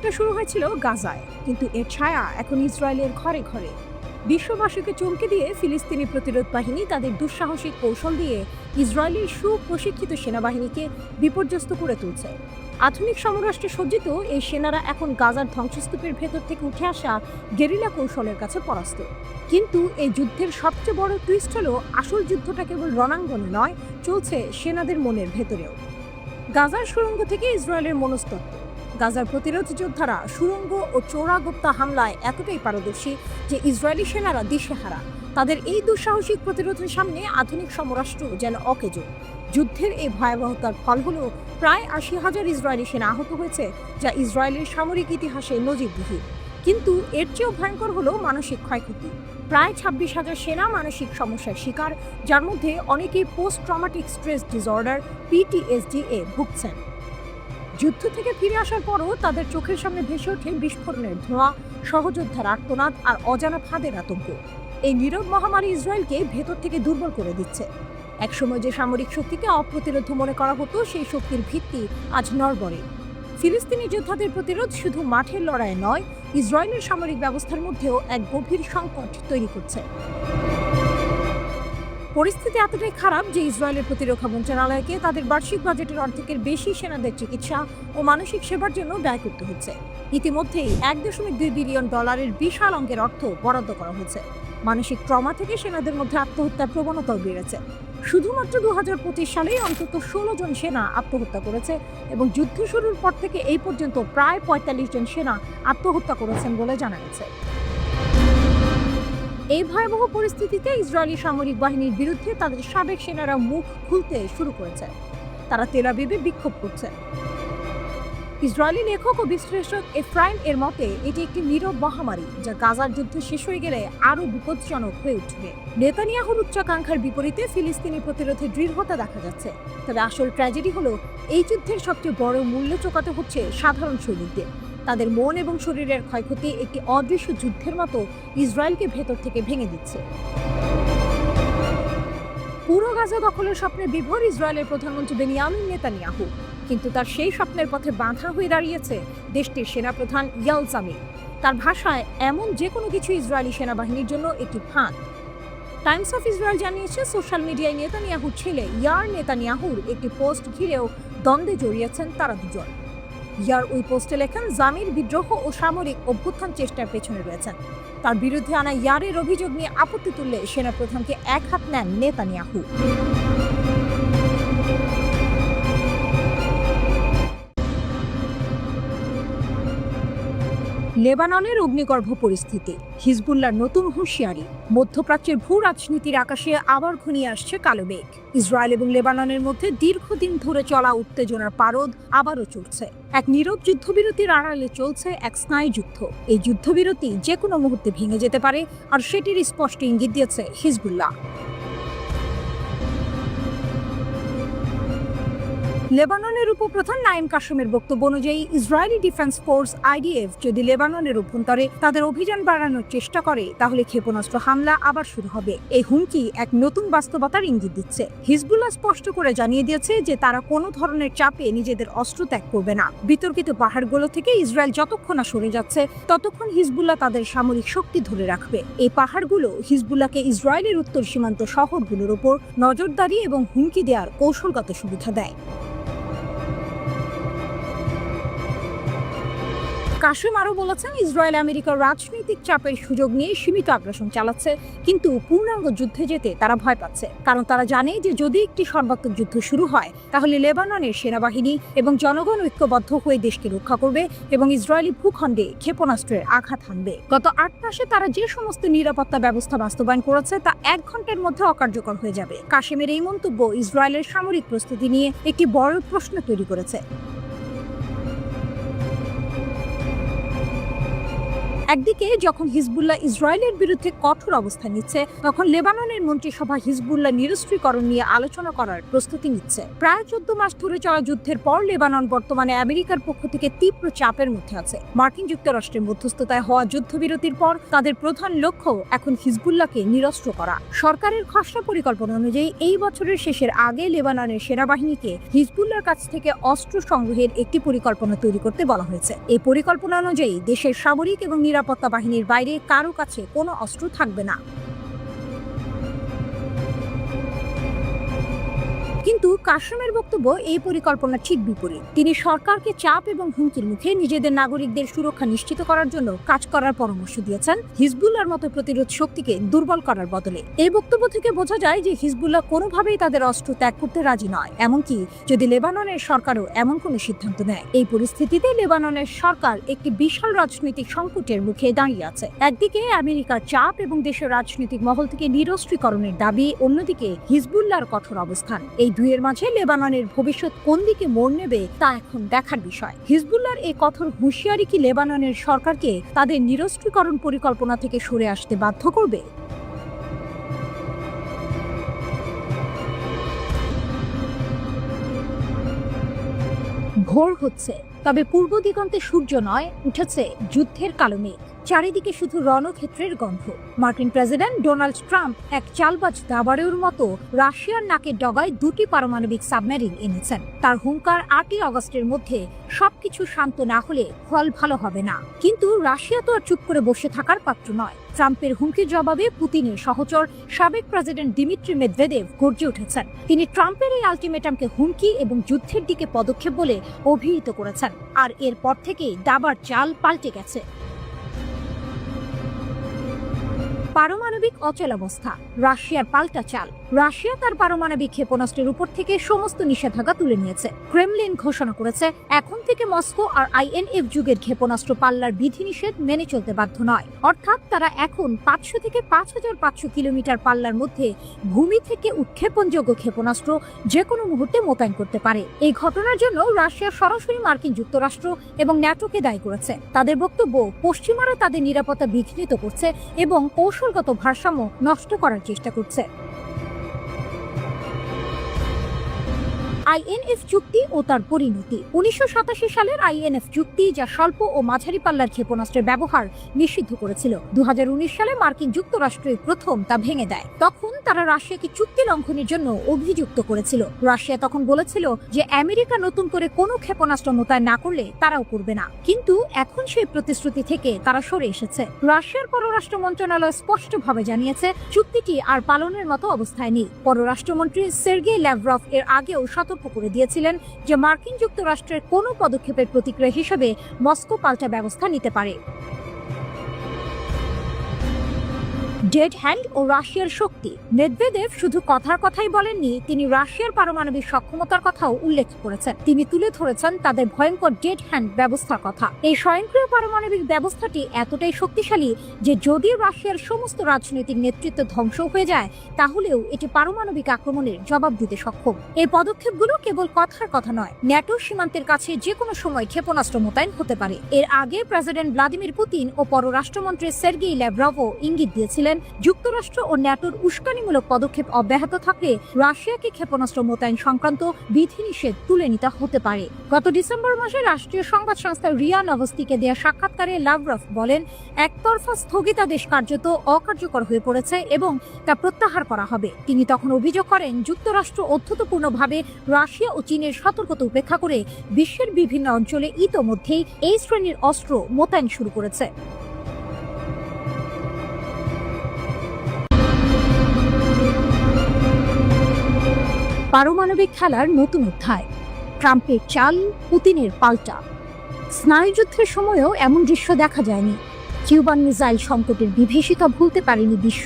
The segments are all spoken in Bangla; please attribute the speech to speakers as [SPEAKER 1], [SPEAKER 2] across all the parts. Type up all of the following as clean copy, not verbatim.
[SPEAKER 1] যুদ্ধটা শুরু হয়েছিল গাজায়, কিন্তু এর ছায়া এখন ইসরায়েলের ঘরে ঘরে। বিশ্ববাসীকে চমকে দিয়ে ফিলিস্তিনি প্রতিরোধ বাহিনী তাদের দুঃসাহসিক কৌশল দিয়ে ইসরায়েলের সুপ্রশিক্ষিত সেনাবাহিনীকে বিপর্যস্ত করে তুলছে। আধুনিক সমরাষ্ট্রে সজ্জিত এই সেনারা এখন গাজার ধ্বংসস্তূপের ভেতর থেকে উঠে আসা গেরিলা কৌশলের কাছে পরাস্ত। কিন্তু এই যুদ্ধের সবচেয়ে বড় টুইস্ট হলো, আসল যুদ্ধটা কেবল রণাঙ্গনে নয়, চলছে সেনাদের মনের ভেতরেও। গাজার সুড়ঙ্গ থেকে ইসরায়েলের মনস্তত্ত্ব। গাজার প্রতিরোধ যোদ্ধারা সুড়ঙ্গ ও চোরাগোপ্তা হামলায় এতটাই পারদর্শী যে ইসরায়েলি সেনারা দিশেহারা। তাদের এই দুঃসাহসিক প্রতিরোধের সামনে আধুনিক সমরাষ্ট্র যেন অকেজো। যুদ্ধের এই ভয়াবহতার ফল হলো প্রায় ৮০,০০০ ইসরায়েলি সেনা আহত হয়েছে, যা ইসরায়েলের সামরিক ইতিহাসে নজিরবিহীন। কিন্তু এর চেয়েও ভয়ঙ্কর হলো মানসিক ক্ষয়ক্ষতি। প্রায় ২৬,০০০ সেনা মানসিক সমস্যার শিকার, যার মধ্যে অনেকেই post traumatic stress disorder PTSD এ ভুগছেন। যুদ্ধ থেকে ফিরে আসার পরও তাদের চোখের সামনে ভেসে ওঠে বিস্ফোরণের ধোঁয়া, সহযোদ্ধার আর্তনাদ আর অজানা ফাঁদের আতঙ্ক। এই নীরব মহামারী ইসরায়েলকে ভেতর থেকে দুর্বল করে দিচ্ছে। একসময় যে সামরিক শক্তিকে অপ্রতিরোধ মনে করা হতো, সেই শক্তির ভিত্তি আজ নড়বড়ে। ফিলিস্তিনি যোদ্ধাদের প্রতিরোধ শুধু মাঠের লড়াই নয়, ইসরায়েলের সামরিক ব্যবস্থার মধ্যেও এক গভীর সংকট তৈরি করছে। পরিস্থিতি এতটাই খারাপ যে ইসরায়েলের প্রতিরক্ষা মন্ত্রণালয়কে তাদের বার্ষিক বাজেটের অর্ধেকের বেশি সেনাদের চিকিৎসা ও মানসিক সেবার জন্য ব্যয় করতে হচ্ছে। ইতিমধ্যেই $1.2 বিলিয়ন বিশাল অঙ্কের অর্থ বরাদ্দ করা হয়েছে। মানসিক ট্রমা থেকে সেনাদের মধ্যে আত্মহত্যার প্রবণতাও বেড়েছে। শুধুমাত্র 2025 সালেই অন্তত 16 জন সেনা আত্মহত্যা করেছে এবং যুদ্ধ শুরুর পর থেকে এই পর্যন্ত প্রায় 45 জন সেনা আত্মহত্যা করেছেন বলে জানা গেছে। এই ভয়াবহ পরিস্থিতিতে ইসরায়েলি সামরিক বাহিনীর বিরুদ্ধে তাদের সাবেক সেনারা মুখ খুলতে শুরু করেছে। তারা তেল আবিবে বিক্ষোভ করছে। ইসরায়েলি লেখক ও বিশ্লেষক এফরাইম এর মতে, এটি একটি নীরব মহামারী যা গাজার যুদ্ধ শেষ হয়ে গেলে আরও বিপজ্জনক হয়ে উঠবে। নেতানিয়াহুর উচ্চাকাঙ্ক্ষার বিপরীতে ফিলিস্তিনি প্রতিরোধে দৃঢ়তা দেখা যাচ্ছে। তবে আসল ট্র্যাজেডি হলো, এই যুদ্ধের সবচেয়ে বড় মূল্য চোকাতে হচ্ছে সাধারণ সৈনিকদের। তাদের মন এবং শরীরের ক্ষয়ক্ষতি একটি অদৃশ্য যুদ্ধের মতো ইসরায়েলকে ভেতর থেকে ভেঙে দিচ্ছে। পুরো গাজা দখলের স্বপ্নে বিভোর ইসরায়েলের প্রধানমন্ত্রী বেনিয়ামিন নেতানিয়াহু, কিন্তু তার সেই স্বপ্নের পথে বাধা হয়ে দাঁড়িয়েছে দেশটির সেনাপ্রধান ইয়াল জামির। তার ভাষায়, এমন যে কোনো কিছু ইসরায়েলি সেনাবাহিনীর জন্য একটি ফাঁদ। টাইমস অফ ইসরায়েল জানিয়েছে, সোশ্যাল মিডিয়ায় নেতানিয়াহুর ছেলে ইয়ার নেতানিয়াহুর একটি পোস্ট ঘিরেও দ্বন্দ্বে জড়িয়েছেন তারা দুজন। ইয়ার ওই পোস্টে লেখেন, জামির বিদ্রোহ ও সামরিক অভ্যুত্থান চেষ্টার পেছনে রয়েছেন। তার বিরুদ্ধে আনা ইয়ারের অভিযোগ নিয়ে আপত্তি তুললে সেনাপ্রধানকে এক হাত নেন নেতানিয়াহু। লেবাননের অগ্নিগর্ভ পরিস্থিতি, হিজবুল্লাহর নতুন হুঁশিয়ারি, মধ্যপ্রাচ্যের ভূ রাজনীতির আকাশে আবার ঘনিয়ে আসছে কালো মেঘ। ইসরায়েল এবং লেবাননের মধ্যে দীর্ঘদিন ধরে চলা উত্তেজনার পারদ আবারও চলছে। এক নীরব যুদ্ধবিরতির আড়ালে চলছে এক স্নায়ু যুদ্ধ। এই যুদ্ধবিরতি যে কোনো মুহূর্তে ভেঙে যেতে পারে, আর সেটির স্পষ্ট ইঙ্গিত দিয়েছে হিজবুল্লাহ। লেবাননের উপপ্রধান নাইম কাসেমের বক্তব্য অনুযায়ী, ইসরায়েলি ডিফেন্স ফোর্স IDF যদি লেবাননের অভ্যন্তরে তাদের অভিযান বাড়ানোর চেষ্টা করে, তাহলে ক্ষেপণাস্ত্র হামলা আবার শুরু হবে। এই হুমকি এক নতুন বাস্তবতার ইঙ্গিত দিচ্ছে। হিজবুল্লাহ স্পষ্ট করে জানিয়ে দিয়েছে যে তারা কোনো ধরনের চাপে নিজেদের অস্ত্র ত্যাগ করবে না। বিতর্কিত পাহাড়গুলো থেকে ইসরায়েল যতক্ষণ না সরে যাচ্ছে, ততক্ষণ হিজবুল্লাহ তাদের সামরিক শক্তি ধরে রাখবে। এই পাহাড়গুলো হিজবুল্লাহকে ইসরায়েলের উত্তর সীমান্ত শহরগুলোর উপর নজরদারি এবং হুমকি দেওয়ার কৌশলগত সুবিধা দেয়। কাসেম আরও বলেছেন, ইসরায়েল আমেরিকার রাজনৈতিক চাপের সুযোগ নিয়ে সীমিত আগ্রাসন চালাচ্ছে, কিন্তু পূর্ণাঙ্গ যুদ্ধে যেতে তারা ভয় পাচ্ছে। কারণ তারা জানে যে যদি একটি সর্বাত্মক যুদ্ধ শুরু হয়, তাহলে লেবাননের সেনাবাহিনী এবং জনগণ ঐক্যবদ্ধ হয়ে দেশকে রক্ষা করবে এবং ইসরায়েলি ভূখণ্ডে ক্ষেপণাস্ত্রের আঘাত হানবে। গত 8 মাসে তারা যে সমস্ত নিরাপত্তা ব্যবস্থা বাস্তবায়ন করেছে, তা 1 ঘন্টার মধ্যে অকার্যকর হয়ে যাবে। কাসেমের এই মন্তব্য ইসরায়েলের সামরিক প্রস্তুতি নিয়ে একটি বড় প্রশ্ন তৈরি করেছে। একদিকে যখন হিজবুল্লাহ ইসরায়েলের বিরুদ্ধে কঠোর অবস্থান নিচ্ছে, তখন লেবাননের মন্ত্রিসভা হিজবুল্লাহ নিরস্ত্রীকরণ নিয়ে আলোচনা করার প্রস্তুতি নিচ্ছে। প্রায় 14 মাস ধরে চলা যুদ্ধের পর লেবানন বর্তমানে আমেরিকার পক্ষ থেকে তীব্র চাপের মধ্যে আছে। মার্কিন যুক্তরাষ্ট্রের মধ্যস্থতায় হওয়া যুদ্ধবিরতির পর তাদের প্রধান লক্ষ্য এখন হিজবুল্লাহকে নিরস্ত্র করা। সরকারের খসড়া পরিকল্পনা অনুযায়ী এই বছরের শেষের আগে লেবাননের সেনাবাহিনীকে হিজবুল্লাহর কাছ থেকে অস্ত্র সংগ্রহের একটি পরিকল্পনা তৈরি করতে বলা হয়েছে। এই পরিকল্পনা অনুযায়ী দেশের সামরিক এবং নিরাপত্তা বাহিনীর বাইরে কারো কাছে কোনো অস্ত্র থাকবে না। কিন্তু কাসেমের বক্তব্য এই পরিকল্পনা ঠিক বিপরীত। তিনি সরকারকে চাপ এবং হুমকির মুখে নিজেদের নাগরিকদের সুরক্ষা নিশ্চিত করার জন্য কাজ করার পরামর্শ দিয়েছেন, হিজবুল্লাহর মতো প্রতিরোধ শক্তিকে দুর্বল করার বদলে। এই বক্তব্য থেকে বোঝা যায় যে হিজবুল্লাহ কোনোভাবেই তাদের অস্ত্র ত্যাগ করতে রাজি নয়, এমনকি যদি লেবাননের সরকারও এমন কোনো সিদ্ধান্ত নেয়। এই পরিস্থিতিতে লেবাননের সরকার একটি বিশাল রাজনৈতিক সংকটের মুখে দাঁড়িয়ে আছে। একদিকে আমেরিকার চাপ এবং দেশের রাজনৈতিক মহল থেকে নিরস্ত্রীকরণের দাবি, অন্যদিকে হিজবুল্লাহর কঠোর অবস্থান। এই দুইয়ের মাঝে লেবাননের ভবিষ্যৎ কোন দিকে মোড় নেবে তা এখন দেখার বিষয়। হিজবুল্লাহর এই কঠোর হুঁশিয়ারি কি লেবাননের সরকারকে তাদের নিরস্ত্রীকরণ পরিকল্পনা থেকে সরে আসতে বাধ্য করবে? ভোর হচ্ছে, তবে পূর্ব দিগন্তে সূর্য নয়, উঠেছে যুদ্ধের কালো মেঘ। চারিদিকে শুধু রণক্ষেত্রের গন্ধ। মার্কিন প্রেসিডেন্ট ডোনাল্ড ট্রাম্প এক চালবাজ দাবারের মতো রাশিয়ার নাকের ডগায় 2টি পারমাণবিক সাবমেরিন এনেছেন। তার হুঙ্কার 8ই আগস্টের মধ্যে সবকিছু শান্ত না হলে ফল ভালো হবে না। কিন্তু রাশিয়া তো আর চুপ করে বসে থাকার পাত্র নয়। ট্রাম্পের হুমকির জবাবে পুতিনের সহচর সাবেক প্রেসিডেন্ট দিমিত্রি মেদভেদেভ গর্জে উঠেছেন। তিনি ট্রাম্পের এই আলটিমেটামকে হুমকি এবং যুদ্ধের দিকে পদক্ষেপ বলে অভিহিত করেছেন। আর এরপর থেকেই দাবার চাল পাল্টে গেছে। পারমাণবিক অচলাবস্থা, রাশিয়ার পাল্টা চাল। রাশিয়া তার পারমাণবিক ক্ষেপণাস্ত্রের উপর থেকে সমস্ত নিষেধাজ্ঞা তুলে নিয়েছে। ক্রেমলিন ঘোষণা করেছে এখন থেকে মস্কো আর আইএনএফ যুগের ক্ষেপণাস্ত্র পাল্লার বিধিনিষেধ মেনে চলতে বাধ্য নয়। অর্থাৎ তারা এখন 500 থেকে 5500 কিলোমিটার পাল্লার মধ্যে ভূমি থেকে উৎক্ষেপণযোগ্য ক্ষেপণাস্ত্র যে কোনো মুহূর্তে মোতায়েন করতে পারে। এই ঘটনার জন্য রাশিয়া সরাসরি মার্কিন যুক্তরাষ্ট্র এবং ন্যাটোকে দায়ী করেছে। তাদের বক্তব্য, পশ্চিমারা তাদের নিরাপত্তা বিঘ্নিত করছে এবং কৌশলগত ভারসাম্য নষ্ট করার চেষ্টা করছে। আইএনএফ চুক্তি ও তার পরিণতি। 1987 সালের আইএনএফ চুক্তি, যা স্বল্প ও মাঝারি পাল্লার ক্ষেপণাস্ত্রের ব্যবহার নিষিদ্ধ করেছিল, 2019 সালে মার্কিন যুক্তরাষ্ট্রই প্রথম তা ভেঙে দেয়। তখন তারা রাশিয়াকে চুক্তি লঙ্ঘনের জন্য অভিযুক্ত করেছিল। রাশিয়া তখন বলেছিল যে আমেরিকা নতুন করে কোনো ক্ষেপণাস্ত্র মোতায়েন না করলে তারাও করবে না। কিন্তু এখন সেই প্রতিশ্রুতি থেকে তারা সরে এসেছে। রাশিয়ার পররাষ্ট্র মন্ত্রণালয় স্পষ্টভাবে জানিয়েছে চুক্তিটি আর পালনের মতো অবস্থায় নেই। পররাষ্ট্রমন্ত্রী সের্গেই ল্যাভরভ এর আগেও সতর্ক করে দিয়েছিলেন যে মার্কিন যুক্তরাষ্ট্রের কোনো পদক্ষেপের প্রতিক্রিয়া হিসেবে মস্কো পাল্টা ব্যবস্থা নিতে পারে। ডেড হ্যান্ড ও রাশিয়ার শক্তি। মেদভেদেভ শুধু কথাই বলেননি, তিনি রাশিয়ার পারমাণবিক সক্ষমতার কথাও উল্লেখ করেছেন। তিনি তুলে ধরেছেন তাদের ভয়ঙ্কর ডেড হ্যান্ড ব্যবস্থার কথা। এই স্বয়ংক্রিয় পারমাণবিক ব্যবস্থাটি এতটাই শক্তিশালী যে যদি রাশিয়ার সমস্ত রাজনৈতিক নেতৃত্ব ধ্বংস হয়ে যায়, তাহলেও এটি পারমাণবিক আক্রমণের জবাব দিতে সক্ষম। এই পদক্ষেপগুলো কেবল কথার কথা নয়, ন্যাটো সীমান্তের কাছে যে কোনো সময় ক্ষেপণাস্ত্র মোতায়েন হতে পারে। এর আগে প্রেসিডেন্ট ভ্লাদিমির পুতিন ও পররাষ্ট্রমন্ত্রী সের্গেই ল্যাভরভও ইঙ্গিত দিয়েছিলেন যুক্তরাষ্ট্র ও ন্যাটোর উস্কানিমূলক পদক্ষেপ অব্যাহত থাকলে রাশিয়াকে ক্ষেপণাস্ত্র মোতায়েন সংক্রান্ত বিধিনিষেধ তুলে নিতে হতে পারে। গত ডিসেম্বর মাসে রাষ্ট্রীয় সংবাদ সংস্থা রিয়া নভস্তিকে দেয়া সাক্ষাৎকারে লাভরভ বলেন, একতরফা স্থগিতাদেশ কার্যত অকার্যকর হয়ে পড়েছে এবং তা প্রত্যাহার করা হবে। তিনি তখন অভিযোগ করেন যুক্তরাষ্ট্র অত্যন্তপূর্ণভাবে রাশিয়া ও চীনের সতর্কতা উপেক্ষা করে বিশ্বের বিভিন্ন অঞ্চলে ইতোমধ্যেই এই শ্রেণীর অস্ত্র মোতায়েন শুরু করেছে। পারমাণবিক খেলার নতুন অধ্যায়, ট্রাম্পের চাল, পুতিনের পাল্টা। স্নায়ুযুদ্ধের সময়ও এমন দৃশ্য দেখা যায়নি। কিউবান মিসাইল সংকটের বিভীষিকা ভুলতে পারেনি বিশ্ব,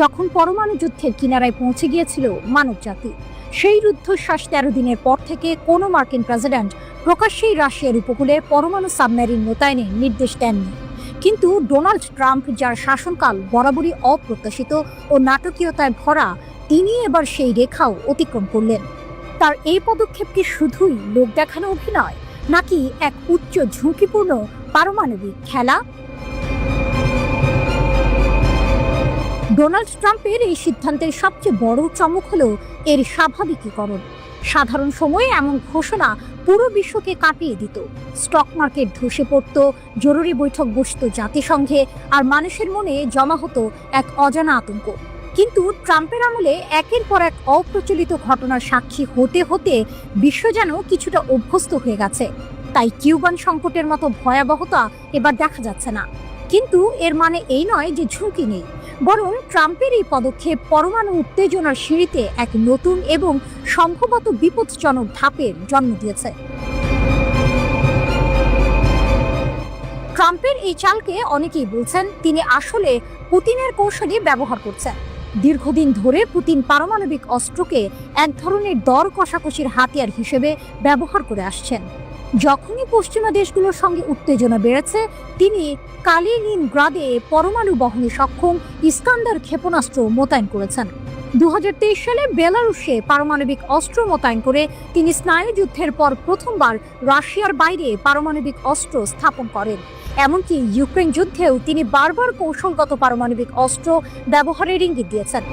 [SPEAKER 1] যখন পরমাণু যুদ্ধের কিনারায় পৌঁছে গিয়েছিল মানবজাতি। সেই রুদ্ধশ্বাস 13 দিনের পর থেকে কোনো মার্কিন প্রেসিডেন্ট প্রকাশ্যেই রাশিয়ার উপকূলে পরমাণু সাবমেরিন মোতায়েনের নির্দেশ দেননি। কিন্তু ডোনাল্ড ট্রাম্প, যার শাসনকাল বরাবরই অপ্রত্যাশিত ও নাটকীয়তায় ভরা, তিনি এবার সেই রেখাও অতিক্রম করলেন। তার এই পদক্ষেপ কি শুধুই লোক দেখানো অভিনয়, নাকি এক উচ্চ ঝুঁকিপূর্ণ পারমাণবিক খেলা? ডোনাল্ড ট্রাম্পের এই সিদ্ধান্তের সবচেয়ে বড় চমক হলো এর স্বাভাবিকীকরণ। সাধারণ সময়ে এমন ঘোষণা পুরো বিশ্বকে কাঁপিয়ে দিত। স্টক মার্কেট ধসে পড়ত, জরুরি বৈঠক বসত জাতিসংঘে, আর মানুষের মনে জমা হতো এক অজানা আতঙ্ক। কিন্তু ট্রাম্পের আমলে একের পর এক অপ্রচলিত ঘটনার সাক্ষী হতে হতে বিশ্ব যেন কিছুটা অভ্যস্ত হয়ে গেছে। তাই কিউবান সংকটের মতো ভয়াবহতা এবার দেখা যাচ্ছে না। কিন্তু এর মানে এই নয় যে ঝুঁকি নেই, বরং ট্রাম্পের এই পদক্ষেপ পরমাণু উত্তেজনার সিঁড়িতে এক নতুন এবং সম্ভবত বিপজ্জনক ধাপের জন্ম দিয়েছে। ট্রাম্পের এই চালকে অনেকেই বলছেন তিনি আসলে পুতিনের কৌশলই ব্যবহার করছেন। দীর্ঘদিন ধরে পুতিন পারমাণবিক অস্ত্রকে এক ধরনের দর কষাকষির হাতিয়ার হিসেবে ব্যবহার করে আসছেন। যখনই পশ্চিমা দেশগুলোর সঙ্গে উত্তেজনা বেড়েছে, তিনি কালিনিনগ্রাদে পরমাণু বহনে সক্ষম ইস্কান্দার ক্ষেপণাস্ত্র মোতায়েন করেছেন। 2023 সালে বেলারুশে পারমাণবিক অস্ত্র মোতায়েন করে তিনি স্নায়ুযুদ্ধের পর প্রথমবার রাশিয়ার বাইরে পারমাণবিক অস্ত্র স্থাপন করেন। এমনকি ইউক্রেন যুদ্ধেও তিনি বারবার কৌশলগত পারমাণবিক অস্ত্র ব্যবহারের ইঙ্গিত দিয়েছেন।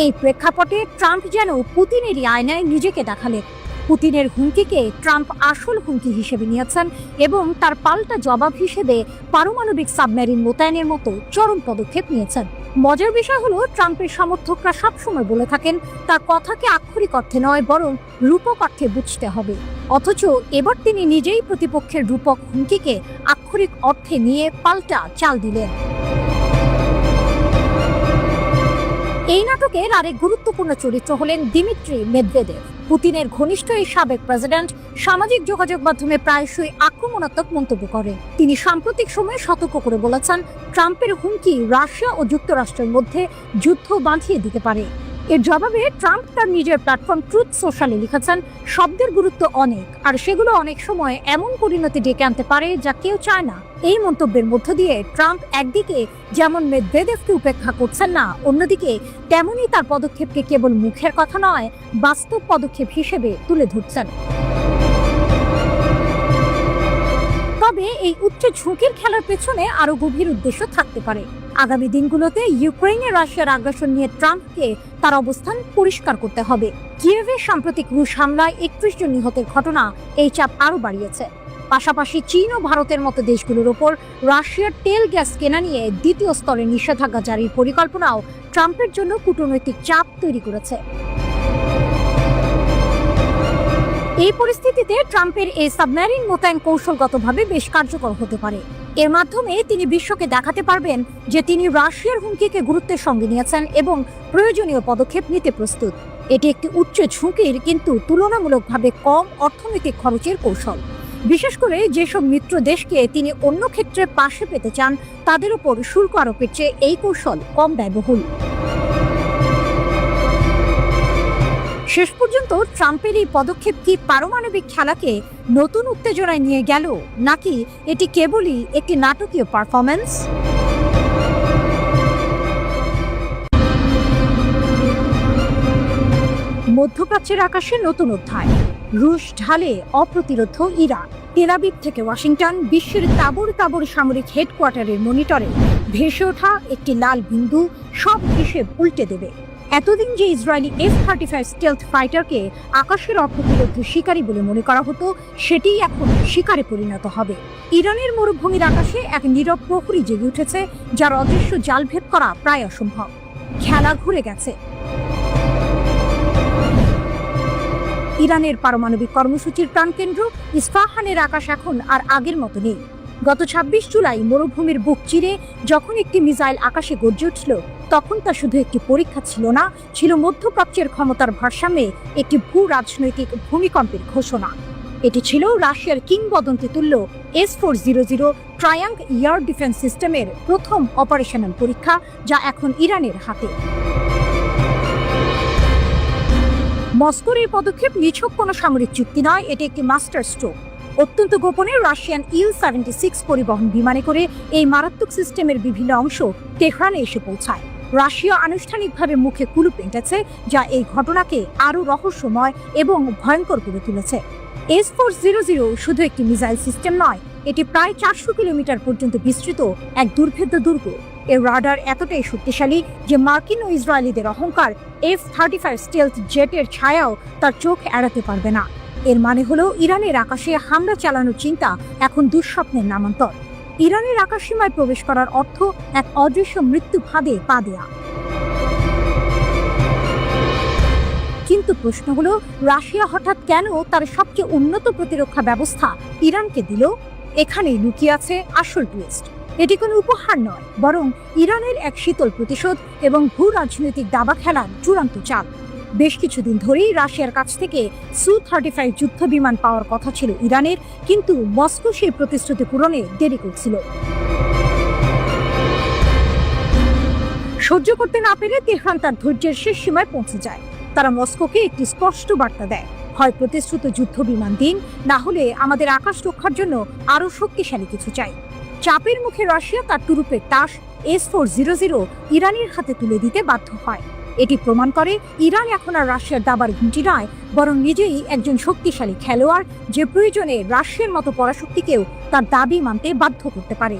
[SPEAKER 1] এই প্রেক্ষাপটে ট্রাম্প যেন পুতিনেরই আয়নায় নিজেকে দেখালেন। পুতিনের হুমকিকে ট্রাম্প আসল হুমকি হিসেবে নিয়েছেন এবং তার পাল্টা জবাব হিসেবে পারমাণবিক সাবমেরিন মোতায়েনের মতো চরম পদক্ষেপ নিয়েছেন। মজার বিষয় হলো, ট্রাম্পের সমর্থকরা সবসময় বলে থাকেন তার কথাকে আক্ষরিক অর্থে নয়, বরং রূপক অর্থে বুঝতে হবে। অথচ এবার তিনি নিজেই প্রতিপক্ষের রূপক হুমকিকে আক্ষরিক অর্থে নিয়ে পাল্টা চাল দিলেন। এই নাটকের আরেক গুরুত্বপূর্ণ চরিত্র হলেন দিমিত্রি মেদভেদেভ। পুতিনের ঘনিষ্ঠ এই সাবেক প্রেসিডেন্ট সামাজিক যোগাযোগ মাধ্যমে প্রায়শই আক্রমণাত্মক মন্তব্য করেন। তিনি সাম্প্রতিক সময়ে সতর্ক করে বলেছেন, ট্রাম্পের হুমকি রাশিয়া ও যুক্তরাষ্ট্রের মধ্যে যুদ্ধ বাঁধিয়ে দিতে পারে। এর জবাবে ট্রাম্প তার নিজের প্ল্যাটফর্ম ট্রুথ সোশ্যালে লিখেছেন, শব্দের গুরুত্ব অনেক, আর সেগুলো অনেক সময় এমন পরিণতি ডেকে আনতে পারে যা কেউ চায় না। এই মন্তব্যের মধ্য দিয়ে ট্রাম্প একদিকে যেমন মেদভেদেভকে উপেক্ষা করছেন না, অন্যদিকে তেমনই তার পদক্ষেপকে কেবল মুখের কথা নয়, বাস্তব পদক্ষেপ হিসেবে তুলে ধরছেন। তবে এই উচ্চ ঝুঁকির খেলার পেছনে আরো গভীর উদ্দেশ্য থাকতে পারে। আগামী দিনগুলোতে ইউক্রেনে রাশিয়ার আগ্রাসন নিয়ে ট্রাম্পকে তার অবস্থান পরিষ্কার করতে হবে। কিয়েভে সাম্প্রতিক রুশ হামলায় 31 জন নিহতের ঘটনা এই চাপ আরো বাড়িয়েছে। পাশাপাশি চীন ও ভারতের মতো দেশগুলোর ওপর রাশিয়ার তেল গ্যাস কেনা নিয়ে দ্বিতীয় স্তরে নিষেধাজ্ঞা জারির পরিকল্পনাও ট্রাম্পের জন্য কূটনৈতিক চাপ তৈরি করেছে। এই পরিস্থিতিতে ট্রাম্পের এই সাবমেরিন মোতায়েন কৌশলগতভাবে বেশ কার্যকর হতে পারে। এর মাধ্যমে তিনি বিশ্বকে দেখাতে পারবেন যে তিনি রাশিয়ার হুমকিকে গুরুত্বের সঙ্গে নিয়েছেন এবং প্রয়োজনীয় পদক্ষেপ নিতে প্রস্তুত। এটি একটি উচ্চ ঝুঁকির কিন্তু তুলনামূলকভাবে কম অর্থনৈতিক খরচের কৌশল। বিশেষ করে যেসব মিত্র দেশকে তিনি অন্য ক্ষেত্রে পাশে পেতে চান, তাদের উপর শুল্ক আরোপের চেয়ে এই কৌশল কম ব্যয়বহুল। শেষ পর্যন্ত ট্রাম্পের এই পদক্ষেপ কি পারমাণবিক খেলাকে নতুন উত্তেজনায় নিয়ে গেল, নাকি এটি কেবলই একটি নাটকীয় পারফরম্যান্স? মধ্যপ্রাচ্যের আকাশে নতুন অধ্যায়। রুশ ঢালে অপ্রতিরোধ ইরান। তেল আবিব থেকে ওয়াশিংটন, বিশ্বের তাবড় তাবড় সামরিক হেডকোয়ার্টারের মনিটরে ভেসে ওঠা একটি লাল বিন্দু সব হিসেব উল্টে দেবে। এতদিন যে ইসরায়েলি F-35 স্টেলথ ফাইটারকে আকাশের অপ্রতিরোধ শিকারী বলে মনে করা হতো, সেটিই এখন শিকারে পরিণত হবে। ইরানের মরুভূমির আকাশে এক নীরব প্রহরী জেগে উঠেছে, যার অদৃশ্য জাল ভেদ করা প্রায় অসম্ভব। খেলা ঘুরে গেছে। ইরানের পারমাণবিক কর্মসূচির প্রাণকেন্দ্র ইস্পাহানের আকাশ এখন আর আগের মতো নেই। গত 26 জুলাই মরুভূমির বুক চিরে যখন একটি মিসাইল আকাশে গর্জে উঠল, তখন তা শুধু একটি পরীক্ষা ছিল না, ছিল মধ্যপ্রাচ্যের ক্ষমতার ভারসাম্যে একটি ভূ রাজনৈতিক ভূমিকম্পের ঘোষণা। এটি ছিল রাশিয়ার কিংবদন্তি তুল্য S-400 ট্রায়াঙ্গ এয়ার ডিফেন্স সিস্টেমের প্রথম অপারেশনাল পরীক্ষা, যা এখন ইরানের হাতে। মস্কোর এই পদক্ষেপ নিছক কোনো সামরিক চুক্তি নয়, এটি একটি মাস্টার স্ট্রোক। অত্যন্ত গোপনে রাশিয়ান Il-76 পরিবহন বিমানে করে এই মারাত্মক সিস্টেমের বিভিন্ন অংশ তেহরানে এসে পৌঁছায়। রাশিয়া আনুষ্ঠানিকভাবে মুখে কুলুপ এঁটেছে, যা এই ঘটনাকে আরও রহস্যময় এবং ভয়ঙ্কর করে তুলেছে। S-400 শুধু একটি মিসাইল সিস্টেম নয়, এটি প্রায় 400 কিলোমিটার পর্যন্ত বিস্তৃত এক দুর্ভেদ্য দুর্গ। এর রাডার এতটাই শক্তিশালী যে মার্কিন ও ইসরায়েলিদের অহংকার F-35 স্টেলথ জেটের ছায়াও তার চোখ এড়াতে পারবে না। এর মানে হলো ইরানের আকাশে হামলা চালানোর চিন্তা এখন দুঃস্বপ্নের নামান্তর। ইরানের আকাশসীমায় প্রবেশ করার অর্থ এক অদৃশ্য মৃত্যু ফাঁদে পা দেয়া। কিন্তু প্রশ্ন হলো, রাশিয়া হঠাৎ কেন তার সবচেয়ে উন্নত প্রতিরক্ষা ব্যবস্থা ইরানকে দিল? এখানেই লুকিয়ে আছে আসল টুইস্ট। এটি কোনো উপহার নয়, বরং ইরানের এক শীতল প্রতিশোধ এবং ভূ রাজনৈতিক দাবা খেলার চূড়ান্ত চাল। বেশ কিছুদিন ধরেই রাশিয়ার কাছ থেকে Su-35 যুদ্ধ বিমান পাওয়ার কথা ছিল ইরানের, কিন্তু মস্কো সেই প্রতিশ্রুতি পূরণে দেরি করছিল। সহ্য করতে না পেরে তেহরান তার ধৈর্যের শেষ সীমায় পৌঁছে যায়। তারা মস্কোকে একটি স্পষ্ট বার্তা দেয়, হয় প্রতিশ্রুত যুদ্ধ বিমান দিন, না হলে আমাদের আকাশ রক্ষার জন্য আরও শক্তিশালী কিছু চাই। চাপের মুখে রাশিয়া তার তুরুপের তাস S-400 ইরানের হাতে তুলে দিতে বাধ্য হয়। এটি প্রমাণ করে ইরান এখন আর রাশিয়ার দাবার ঘুঁটি নয়, বরং নিজেই একজন শক্তিশালী খেলোয়াড়, যে প্রয়োজনে রাশিয়ার মতো পরাশক্তিকেও তার দাবি মানতে বাধ্য করতে পারে।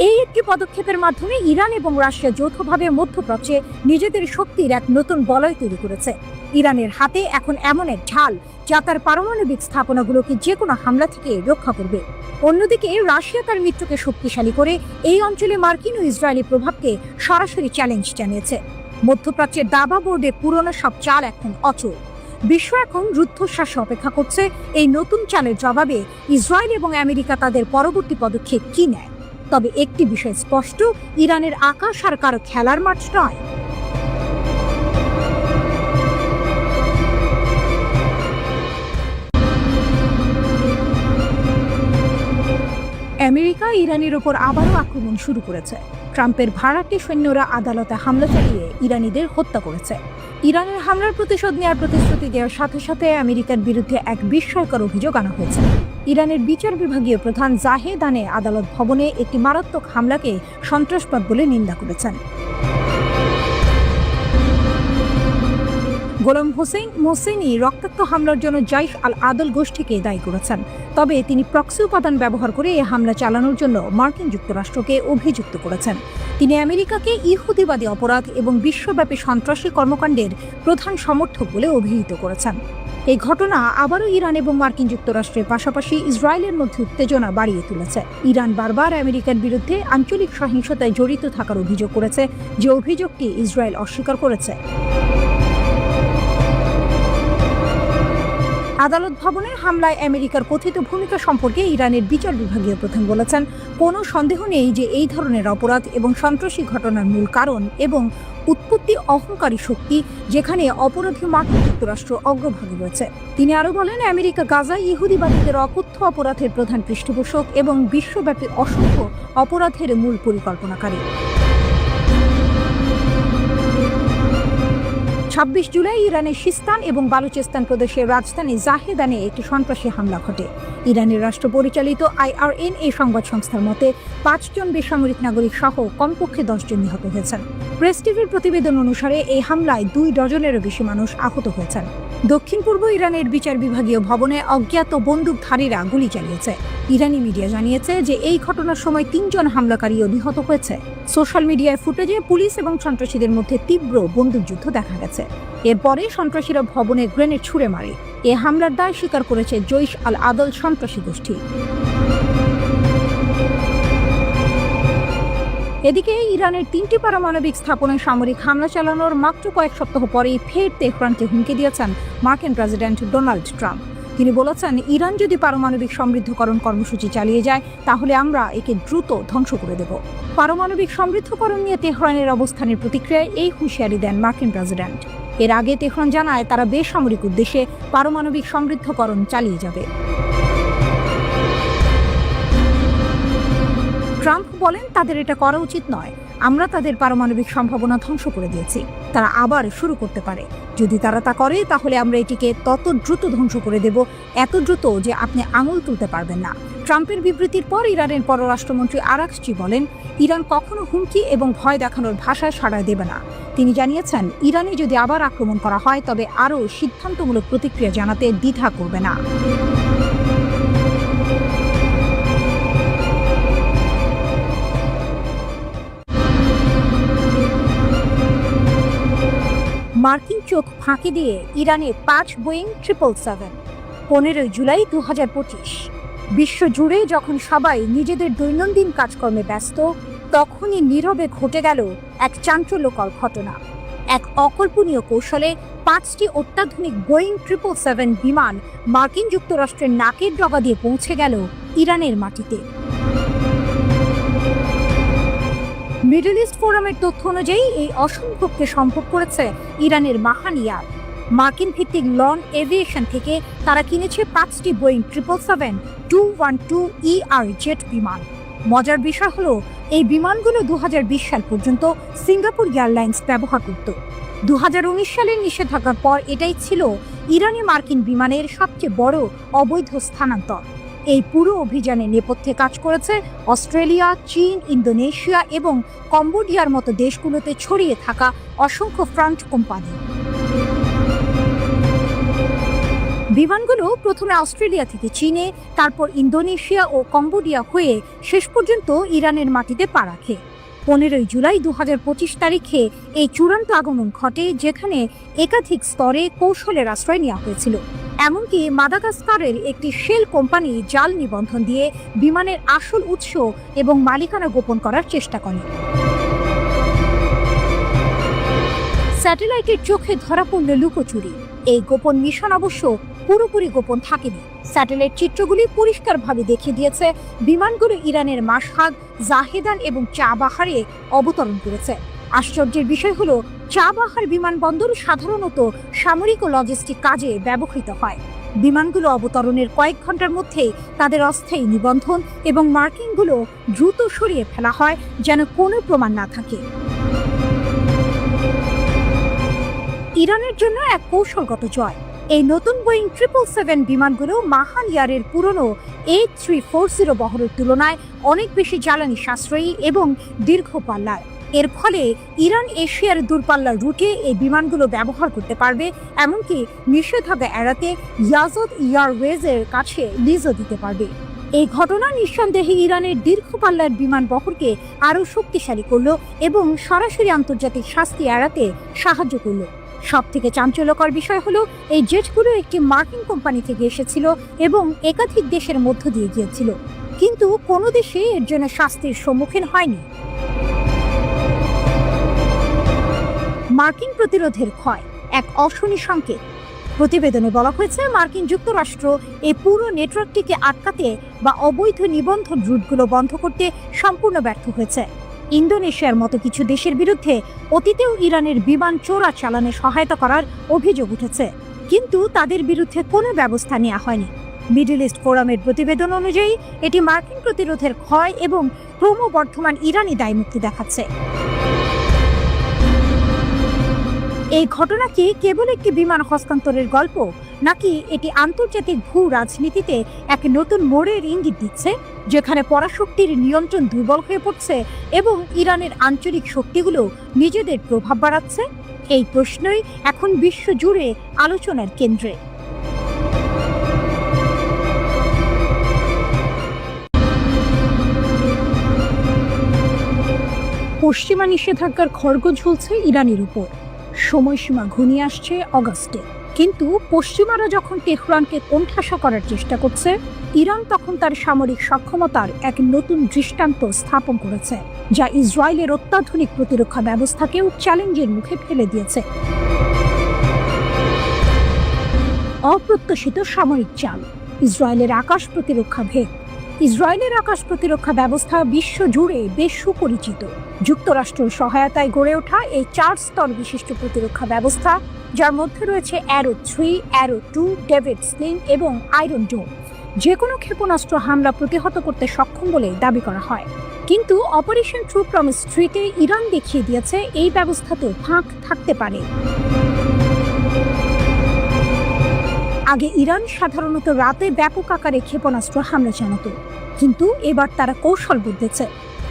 [SPEAKER 1] এই একটি পদক্ষেপের মাধ্যমে ইরান এবং রাশিয়া যৌথভাবে মধ্যপ্রাচ্যে নিজেদের শক্তির এক নতুন বলয় তৈরি করেছে। ইরানের হাতে এখন এমন এক ঢাল যা তার পারমাণবিক স্থাপনাগুলোকে যে কোনো হামলা থেকে রক্ষা করবে। অন্যদিকে রাশিয়া তার মিত্রকে শক্তিশালী করে এই অঞ্চলে মার্কিন ও ইসরায়েলি প্রভাবকে সরাসরি চ্যালেঞ্জ জানিয়েছে। মধ্যপ্রাচ্যের দাবা বোর্ডের পুরনো সব চাল এখন অচল। বিশ্ব এখন রুদ্ধশ্বাসে অপেক্ষা করছে এই নতুন চালের জবাবে ইসরায়েল এবং আমেরিকা তাদের পরবর্তী পদক্ষেপ কি নেয়। তবে একটি বিষয় স্পষ্ট, ইরানের আকাশ আর কারো খেলার মাঠ নয়। আমেরিকা ইরানের ওপর আবারও আক্রমণ শুরু করেছে। ট্রাম্পের ভাড়াটে সৈন্যরা আদালতে হামলা চালিয়ে ইরানিদের হত্যা করেছে। ইরানের হামলার প্রতিশোধ নেওয়ার প্রতিশ্রুতি দেওয়ার সাথে সাথে আমেরিকার বিরুদ্ধে এক বিস্ময়কর অভিযোগ আনা হয়েছে। ইরানের বিচার বিভাগীয় প্রধান জাহেদানে আদালত ভবনে একটি মারাত্মক হামলাকে সন্ত্রাসবাদ বলে নিন্দা করেছেন। গোলাম হোসেন মোহসেনি রক্তাক্ত হামলার জন্য জাইশ আল আদল গোষ্ঠীকে দায়ী করেছেন। তবে তিনি প্রক্সি উপাদান ব্যবহার করে এই হামলা চালানোর জন্য মার্কিন যুক্তরাষ্ট্রকে অভিযুক্ত করেছেন। তিনি আমেরিকাকে ইহুদিবাদী অপরাধ এবং বিশ্বব্যাপী সন্ত্রাসী কর্মকাণ্ডের প্রধান সমর্থক বলে অভিহিত করেছেন। এই ঘটনা আবারও ইরান এবং মার্কিন যুক্তরাষ্ট্রের পাশাপাশি ইসরায়েলের মধ্যে উত্তেজনা বাড়িয়ে তুলেছে। ইরান বারবার আমেরিকার বিরুদ্ধে আঞ্চলিক সহিংসতায় জড়িত থাকার অভিযোগ করেছে, যে অভিযোগটি ইসরায়েল অস্বীকার করেছে। আদালত ভবনের হামলায় আমেরিকার কথিত ভূমিকা সম্পর্কে ইরানের বিচার বিভাগীয় প্রধান বলেছেন, কোনো সন্দেহ নেই যে এই ধরনের অপরাধ এবং সন্ত্রাসী ঘটনার মূল কারণ এবং উৎপত্তি অহংকারী শক্তি, যেখানে অপরাধী মার্কিন যুক্তরাষ্ট্র অগ্রভাগে রয়েছে। তিনি আরও বলেন, আমেরিকা গাজায় ইহুদিবাদীদের অকথ্য অপরাধের প্রধান পৃষ্ঠপোষক এবং বিশ্বব্যাপী অসংখ্য অপরাধের মূল পরিকল্পনাকারী। 26 জুলাই ইরানের সিস্তান এবং বালুচিস্তান প্রদেশের রাজধানী জাহেদানে একটি সন্ত্রাসী হামলা ঘটে। ইরানের রাষ্ট্র পরিচালিত IRNA সংবাদ সংস্থার মতে 5 জন বেসামরিক নাগরিক সহ কমপক্ষে 10 জন নিহত হয়েছেন। প্রেস টিভির প্রতিবেদন অনুসারে এই হামলায় 2 ডজনেরও বেশি মানুষ আহত হয়েছেন। দক্ষিণ পূর্ব ইরানের বিচার বিভাগীয় ভবনে অজ্ঞাত বন্দুকধারীরা গুলি চালিয়েছে। ইরানি মিডিয়া জানিয়েছে যে এই ঘটনার সময় 3 জন হামলাকারীও নিহত হয়েছে। সোশ্যাল মিডিয়ায় ফুটেজে পুলিশ এবং সন্ত্রাসীদের মধ্যে তীব্র বন্দুকযুদ্ধ দেখা গেছে। এরপরে সন্ত্রাসীরা ভবনে গ্রেনেড ছুড়ে মারে। এ হামলার দায় স্বীকার করেছে জৈশ আল আদল সন্ত্রাসী গোষ্ঠী। এদিকে ইরানের 3টি পারমাণবিক স্থাপনায় সামরিক হামলা চালানোর মাত্র কয়েক সপ্তাহ পরেই ফের তেহরানকে হুমকি দিয়েছেন মার্কিন প্রেসিডেন্ট ডোনাল্ড ট্রাম্প। তিনি বলেছেন, ইরান যদি পারমাণবিক সমৃদ্ধকরণ কর্মসূচি চালিয়ে যায় তাহলে আমরা একে দ্রুত ধ্বংস করে দেব। পারমাণবিক সমৃদ্ধকরণ নিয়ে তেহরানের অবস্থানের প্রতিক্রিয়ায় এই হুঁশিয়ারি দেন মার্কিন প্রেসিডেন্ট। এর আগে তেহরান জানায় তারা বেসামরিক উদ্দেশ্যে পারমাণবিক সমৃদ্ধকরণ চালিয়ে যাবে। ট্রাম্প বলেন, তাদের এটা করা উচিত নয়। আমরা তাদের পারমাণবিক সম্ভাবনা ধ্বংস করে দিয়েছি, তারা আবার শুরু করতে পারে। যদি তারা তা করে তাহলে আমরা এটিকে তত দ্রুত ধ্বংস করে দেব, এত দ্রুত যে আপনি আঙুল তুলতে পারবেন না। ট্রাম্পের বিবৃতির পর ইরানের পররাষ্ট্রমন্ত্রী আরাকচি বলেন, ইরান কখনো হুমকি এবং ভয় দেখানোর ভাষায় সাড়া দেবে না। তিনি জানিয়েছেন, ইরানে যদি আবার আক্রমণ করা হয় তবে আরও সিদ্ধান্তমূলক প্রতিক্রিয়া জানাতে দ্বিধা করবে না। মার্কিন চোখ ফাঁকি দিয়ে ইরানে 5 বোয়িং 777। 15 জুলাই 2025। বিশ্বজুড়ে যখন সবাই নিজেদের দৈনন্দিন কাজকর্মে ব্যস্ত, তখনই নীরবে ঘটে গেল এক চাঞ্চল্যকর ঘটনা। এক অকল্পনীয় কৌশলে 5টি অত্যাধুনিক বোয়িং 777 বিমান মার্কিন যুক্তরাষ্ট্রের নাকের ডগা দিয়ে পৌঁছে গেল ইরানের মাটিতে। মিডল ইস্ট ফোরামের তথ্য অনুযায়ী এই অসম্ভবকে সম্ভব করেছে ইরানের মাহান ইয়ার। মার্কিন ভিত্তিক লন এভিয়েশন থেকে তারা কিনেছে 5টি বোয়িং 777-212 জেট বিমান। মজার বিষয় হলো, এই বিমানগুলো 2020 সাল পর্যন্ত সিঙ্গাপুর এয়ারলাইন্স ব্যবহার করত। 2019 সালের নিষেধাজ্ঞার পর এটাই ছিল ইরানি মার্কিন বিমানের সবচেয়ে বড় অবৈধ স্থানান্তর। এই পুরো অভিযানে নেপথ্যে কাজ করেছে অস্ট্রেলিয়া, চীন, ইন্দোনেশিয়া এবং কম্বোডিয়ার মতো দেশগুলোতে ছড়িয়ে থাকা অসংখ্য ফ্রন্ট কোম্পানি। বিমানগুলো প্রথমে অস্ট্রেলিয়া থেকে চীনে, তারপর ইন্দোনেশিয়া ও কম্বোডিয়া হয়ে শেষ পর্যন্ত ইরানের মাটিতে পা রাখে। 15 জুলাই 2025 তারিখে এই চূড়ান্ত আগমন ঘটে, যেখানে একাধিক স্তরে কৌশলের আশ্রয় নেওয়া হয়েছিল। এমনকি মাদাগাস্কারের একটি শেল কোম্পানি জাল নিবন্ধন দিয়ে বিমানের আসল উৎস এবং মালিকানা গোপন করার চেষ্টা করে। স্যাটেলাইটের চোখে ধরা পড়ল লুকোচুরি। এই গোপন মিশন অবশ্য পুরোপুরি গোপন থাকেনি। স্যাটেলাইট চিত্রগুলি পরিষ্কারভাবে দেখিয়ে দিয়েছে বিমানগুলো ইরানের মাশহাদ, জাহেদান এবং চাবাহারে অবতরণ করেছে। আশ্চর্যের বিষয় হলো, চাবাহার বিমানবন্দর সাধারণত সামরিক ও লজিস্টিক কাজে ব্যবহৃত হয়। বিমানগুলো অবতরণের কয়েক ঘন্টার মধ্যেই তাদের অস্থায়ী নিবন্ধন এবং মার্কিংগুলো দ্রুত সরিয়ে ফেলা হয়, যেন কোনো প্রমাণ না থাকে। ইরানের জন্য এক কৌশলগত জয়। এই নতুন বোয়িং 777 বিমানগুলো মাহান ইয়ারের পুরনো A340 বহরের তুলনায় অনেক বেশি জ্বালানি সাশ্রয়ী এবং দীর্ঘ পাল্লার। এর ফলে ইরান এশিয়ার দূরপাল্লার রুটে এই বিমানগুলো ব্যবহার করতে পারবে, এমনকি নিষেধাজ্ঞা এড়াতে ইয়াজদ এয়ারওয়েজের কাছে লিজও দিতে পারবে। এই ঘটনা নিঃসন্দেহে ইরানের দীর্ঘপাল্লার বিমান বহরকে আরও শক্তিশালী করল এবং সরাসরি আন্তর্জাতিক শাস্তি এড়াতে সাহায্য করল। সবথেকে চাঞ্চল্যকর বিষয় হলো, এই জেটগুলো একটি মার্কিন কোম্পানি থেকে এসেছিল এবং একাধিক দেশের মধ্য দিয়ে গিয়েছিল, কিন্তু কোনো দেশে এর জন্য শাস্তির সম্মুখীন হয়নি। মার্কিন প্রতিরোধের ক্ষয় এক অশনি সংকেত। প্রতিবেদনে বলা হয়েছে, মার্কিন যুক্তরাষ্ট্র এই পুরো নেটওয়ার্কটিকে আটকাতে বা অবৈধ নিবন্ধন রুটগুলো বন্ধ করতে সম্পূর্ণ ব্যর্থ হয়েছে। ইন্দোনেশিয়ার মতো কিছু দেশের বিরুদ্ধে অতীতেও ইরানের বিমান চোরাচালানে সহায়তা করার অভিযোগ উঠেছে, কিন্তু তাদের বিরুদ্ধে কোনো ব্যবস্থা নেওয়া হয়নি। মিডল ইস্ট ফোরামের প্রতিবেদন অনুযায়ী এটি মার্কিন প্রতিরোধের ক্ষয় এবং ক্রমবর্ধমান ইরানি দায়মুক্তি দেখাচ্ছে। এই ঘটনা কি কেবল একটি বিমান হস্তান্তরের গল্প, নাকি এটি আন্তর্জাতিক ভূ রাজনীতিতে এক নতুন মোড়ের ইঙ্গিত দিচ্ছে, যেখানে পরাশক্তির নিয়ন্ত্রণ দুর্বল হয়ে পড়ছে এবং ইরানের আঞ্চলিক শক্তিগুলো নিজেদের প্রভাব বাড়াচ্ছে? এই প্রশ্নই এখন বিশ্বজুড়ে আলোচনার কেন্দ্রে। পশ্চিমা নিষেধাজ্ঞার খড়গ ঝুলছে ইরানের উপর। সময়সীমা ঘনিয়ে আসছে অগাস্টে, কিন্তু পশ্চিমারা যখন তেহরানকে কোণঠাসা করার চেষ্টা করছে, ইরান তখন তার সামরিক সক্ষমতার এক নতুন দৃষ্টান্ত স্থাপন করেছে, যা ইসরায়েলের অত্যাধুনিক প্রতিরক্ষা ব্যবস্থাকেও চ্যালেঞ্জের মুখে ফেলে দিয়েছে। অপ্রত্যাশিত সামরিক চাল, ইসরায়েলের আকাশ প্রতিরক্ষা ভেদ। ইসরায়েলের আকাশ প্রতিরক্ষা ব্যবস্থা বিশ্বজুড়ে বেশ সুপরিচিত। যুক্তরাষ্ট্রের সহায়তায় গড়ে ওঠা এই 4 স্তর বিশিষ্ট প্রতিরক্ষা ব্যবস্থা, যার মধ্যে রয়েছে অ্যারো 3, অ্যারো 2, ডেভিড স্লিং এবং আয়রন ডোম, যে কোনো ক্ষেপণাস্ত্র হামলা প্রতিহত করতে সক্ষম বলে দাবি করা হয়। কিন্তু অপারেশন ট্রু প্রমিস 3-তে ইরান দেখিয়ে দিয়েছে এই ব্যবস্থাতেও ফাঁক থাকতে পারে। আগে ইরান সাধারণত রাতে ব্যাপক আকারে ক্ষেপণাস্ত্র হামলা চালাতো, কিন্তু এবার তারা কৌশল বদলেছে।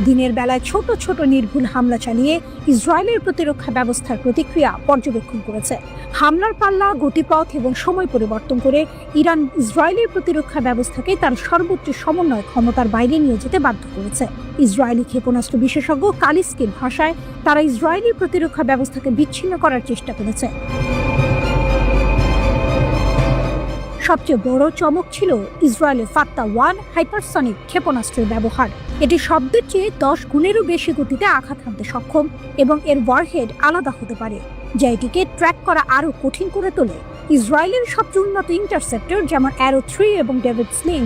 [SPEAKER 1] দিনের বেলায় ছোট ছোট নির্ভুল হামলা চালিয়ে ইসরায়েলের প্রতিরক্ষা ব্যবস্থার প্রতিক্রিয়া পর্যবেক্ষণ করেছে। হামলার পাল্লা, গতিপথ এবং সময় পরিবর্তন করে ইরান ইসরায়েলের প্রতিরক্ষা ব্যবস্থাকে তার সর্বোচ্চ সমন্বয় ক্ষমতার বাইরে নিয়ে যেতে বাধ্য করেছে। ইসরায়েলি ক্ষেপণাস্ত্র বিশেষজ্ঞ কালিস্কির ভাষায়, তারা ইসরায়েলি প্রতিরক্ষা ব্যবস্থাকে বিচ্ছিন্ন করার চেষ্টা করেছে। সবচেয়ে বড় চমক ছিল ইসরায়েলের ফাত্তা-1 হাইপারসনিক ক্ষেপণাস্ত্রের ব্যবহার। এটি শব্দের চেয়ে 10 গুণেরও বেশি গতিতে আঘাত হানতে সক্ষম এবং এর ওয়ারহেড আলাদা হতে পারে, যা এটিকে ট্র্যাক করা আরও কঠিন করে তোলে। ইসরায়েলের সবচেয়ে উন্নত ইন্টারসেপ্টর যেমন অ্যারো-3 এবং ডেভিড স্লিং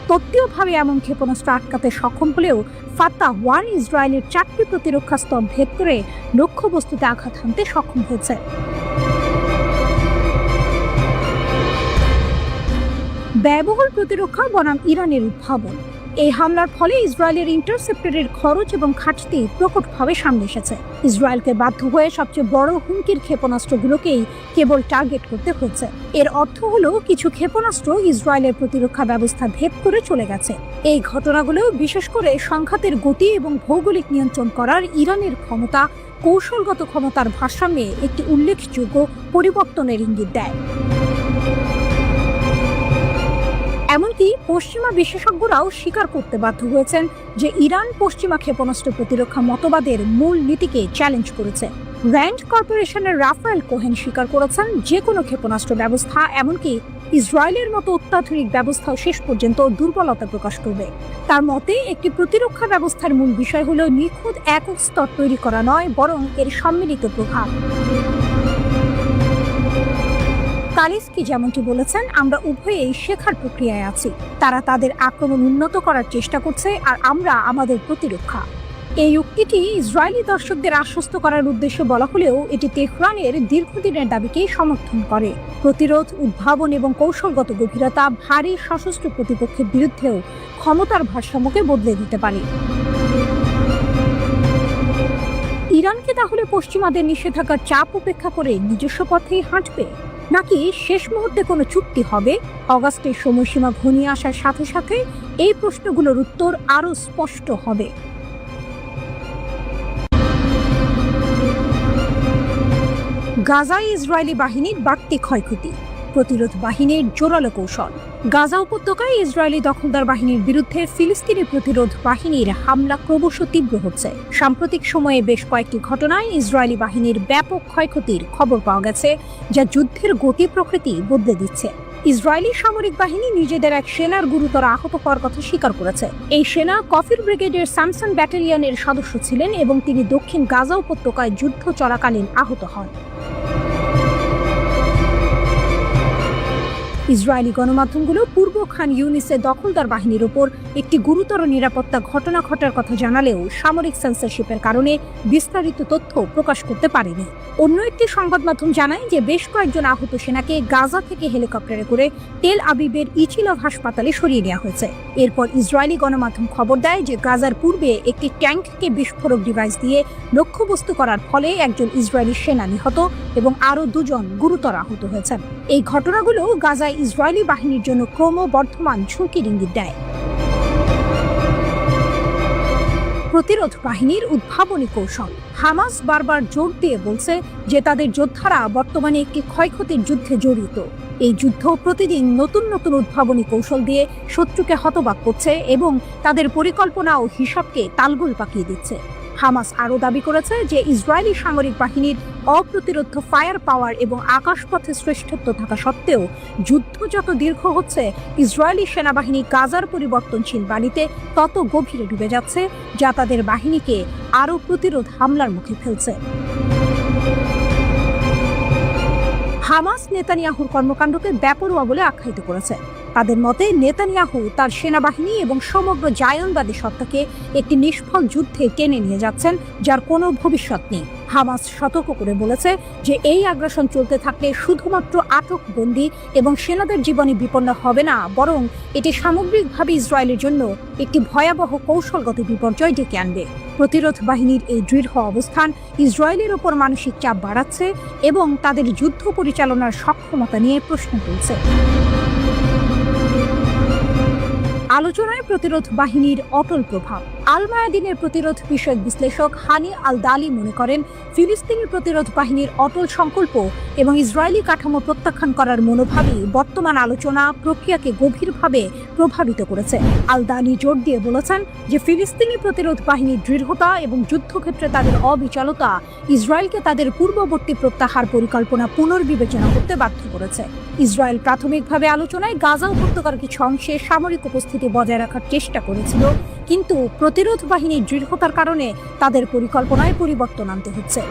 [SPEAKER 1] তত্ত্বীয়ভাবে এমন ক্ষেপণাস্ত্র আটকাতে সক্ষম হলেও ফাত্তা-1 ইসরায়েলের 4টি প্রতিরক্ষা স্তর ভেদ করে লক্ষ্যবস্তুতে আঘাত হানতে সক্ষম হয়েছে। ব্যয়বহুল প্রতিরক্ষা বনাম ইরানের উদ্ভাবন। এই হামলার ফলে ইসরায়েলের ইন্টারসেপ্টরের খরচ এবং ঘাটতি প্রকটভাবে সামনে এসেছে। ইসরায়েলকে বাধ্য হয়ে সবচেয়ে বড় হুমকির ক্ষেপণাস্ত্রগুলোকেই কেবল টার্গেট করতে হচ্ছে। এর অর্থ হলো কিছু ক্ষেপণাস্ত্র ইসরায়েলের প্রতিরক্ষা ব্যবস্থা ভেদ করে চলে গেছে। এই ঘটনাগুলো বিশেষ করে সংঘাতের গতি এবং ভৌগোলিক নিয়ন্ত্রণ করার ইরানের ক্ষমতা, কৌশলগত ক্ষমতার ভারসাম্যে একটি উল্লেখযোগ্য পরিবর্তনের ইঙ্গিত দেয়। এমনকি পশ্চিমা বিশেষজ্ঞরাও স্বীকার করতে বাধ্য হয়েছেন যে ইরান পশ্চিমা ক্ষেপণাস্ত্র প্রতিরক্ষা মতবাদের মূল নীতিকে চ্যালেঞ্জ করেছে। র্যান্ড কর্পোরেশনের রাফায়েল কোহেন স্বীকার করেছেন যে কোনো ক্ষেপণাস্ত্র ব্যবস্থা, এমনকি ইসরায়েলের মতো অত্যাধুনিক ব্যবস্থাও শেষ পর্যন্ত দুর্বলতা প্রকাশ করবে। তার মতে একটি প্রতিরক্ষা ব্যবস্থার মূল বিষয় হলো নিখুঁত একক স্তর তৈরি করা নয়, বরং এর সম্মিলিত প্রভাব। কালিস্কি যেমনটি বলেছেন, আমরা উভয়েই শেখার প্রক্রিয়ায় আছি। তারা তাদের আক্রমণ উন্নত করার চেষ্টা করছে আর আমরা আমাদের প্রতিরক্ষা। এই উক্তিটি ইসরায়েলি দর্শকদের আশ্বস্ত করার উদ্দেশ্যে বলা হলেও এটি তেহরানের দীর্ঘদিনের দাবিকেই সমর্থন করে। প্রতিরোধ, উদ্ভাবন এবং কৌশলগত গভীরতা ভারী সশস্ত্র প্রতিপক্ষের বিরুদ্ধেও ক্ষমতার ভারসাম্যকে বদলে দিতে পারে। ইরানকে তাহলে পশ্চিমাদের নিষেধাজ্ঞার চাপ উপেক্ষা করে নিজস্ব পথেই হাঁটবে, নাকি শেষ মুহূর্তে কোনো চুক্তি হবে? অগাস্টের সময়সীমা ঘনিয়ে আসার সাথে সাথে এই প্রশ্নগুলোর উত্তর আরও স্পষ্ট হবে। গাজায় ইসরায়েলি বাহিনীর বাড়তি ক্ষয়ক্ষতি, প্রতিরোধ বাহিনীর জোরালো কৌশল। গাজা উপত্যকায় ইসরায়েলি দখলদার বাহিনীর বিরুদ্ধে ফিলিস্তিনি প্রতিরোধ বাহিনীর হামলা ক্রমশ তীব্র হচ্ছে। সাম্প্রতিক সময়ে বেশ কয়েকটি ঘটনায় ইসরায়েলি বাহিনীর ব্যাপক ক্ষয়ক্ষতির খবর পাওয়া গেছে, যা যুদ্ধের গতি প্রকৃতি বদলে দিচ্ছে। ইসরায়েলি সামরিক বাহিনী নিজেদের এক সেনার গুরুতর আহত হওয়ার কথা স্বীকার করেছে। এই সেনা কফির ব্রিগেডের স্যামসন ব্যাটালিয়নের সদস্য ছিলেন এবং তিনি দক্ষিণ গাজা উপত্যকায় যুদ্ধ চলাকালীন আহত হন। ইসরায়েলি গণমাধ্যমগুলো পূর্ব খান ইউনিসে দখলদার বাহিনীর ওপর একটি গুরুতর নিরাপত্তা ঘটনা ঘটার কথা জানালেও সামরিক সেন্সরশিপের কারণে বিস্তারিত তথ্য প্রকাশ করতে পারেনি। অন্য একটি সংবাদ মাধ্যম জানায় যে বেশ কয়েকজন আহত সেনাকে গাজা থেকে হেলিকপ্টারে করে তেল আবিবের ইচিলভ হাসপাতালে সরিয়ে নেওয়া হয়েছে। এরপর ইসরায়েলি গণমাধ্যম খবর দেয় যে গাজার পূর্বে একটি ট্যাঙ্ককে বিস্ফোরক ডিভাইস দিয়ে লক্ষ্যবস্তু করার ফলে একজন ইসরায়েলি সেনা নিহত এবং আরও 2 জন গুরুতর আহত হয়েছেন। এই ঘটনাগুলো গাজায় ইসরায়েলি বাহিনীর জন্য ক্রমবর্ধমান ঝুঁকির ইঙ্গিত দেয়। প্রতিরোধ বাহিনীর উদ্ভাবনী কৌশল। হামাস বারবার জোর দিয়ে বলছে যে তাদের যোদ্ধারা বর্তমানে একটি ক্ষয়ক্ষতির যুদ্ধে জড়িত। এই যুদ্ধ প্রতিদিন নতুন নতুন উদ্ভাবনী কৌশল দিয়ে শত্রুকে হতবাক করছে এবং তাদের পরিকল্পনা ও হিসাবকে তালগোল পাকিয়ে দিচ্ছে। হামাস আরও দাবি করেছে যে ইসরায়েলি সামরিক বাহিনীর অপ্রতিরোধ ফায়ার পাওয়ার এবং আকাশপথে শ্রেষ্ঠত্ব থাকা সত্ত্বেও যুদ্ধ যত দীর্ঘ হচ্ছে, ইসরায়েলি সেনাবাহিনী গাজার পরিবর্তনশীল বাণীতে তত গভীরে ডুবে যাচ্ছে, যা তাদের বাহিনীকে আরও প্রতিরোধ হামলার মুখে ফেলছে। হামাস নেতানিয়াহুর কর্মকাণ্ডকে বেপরোয়া বলে আখ্যায়িত করেছে। তাদের মতে নেতানিয়াহু তার সেনাবাহিনী এবং সমগ্র জায়নবাদী সত্তাকে একটি নিষ্ফল যুদ্ধে টেনে নিয়ে যাচ্ছেন, যার কোনো ভবিষ্যৎ নেই। হামাস সতর্ক করে বলেছে যে এই আগ্রাসন চলতে থাকলে শুধুমাত্র আটক বন্দী এবং সেনাদের জীবনে বিপন্ন হবে না, বরং এটি সামগ্রিকভাবে ইসরায়েলের জন্য একটি ভয়াবহ কৌশলগত বিপর্যয় ডেকে আনবে। প্রতিরোধ বাহিনীর এই দৃঢ় অবস্থান ইসরায়েলের ওপর মানসিক চাপ বাড়াচ্ছে এবং তাদের যুদ্ধ পরিচালনার সক্ষমতা নিয়ে প্রশ্ন তুলছে। আলোচনায় প্রতিরোধ বাহিনীর অটল প্রভাব। আল মায়াদিনের প্রতিরোধ বিষয়ক বিশ্লেষক হানি আল দালি মনে করেন, ফিলিস্তিনি প্রতিরোধ বাহিনীর অটল সংকল্প এবং ইসরায়েলি কাঠামো প্রত্যাখ্যান করার মনোভাবই বর্তমান আলোচনা প্রক্রিয়াকে গভীরভাবে প্রভাবিত করেছে। আল দালি জোর দিয়ে বলেছেন যে ফিলিস্তিনি প্রতিরোধ বাহিনীর দৃঢ়তা এবং যুদ্ধক্ষেত্রে তাদের অবিচলতা ইসরায়েলকে তাদের পূর্ববর্তী প্রত্যাহার পরিকল্পনা পুনর্বিবেচনা করতে বাধ্য করেছে। ইসরায়েল প্রাথমিকভাবে আলোচনায় গাজা উপত্যকার কিছু অংশে সামরিক উপস্থিতি বজায় রাখার চেষ্টা করেছিল, কিন্তু প্রতিরোধ বাহিনীর দৃঢ়তার কারণে তাদের পরিকল্পনায় পরিবর্তন আনতে হচ্ছে।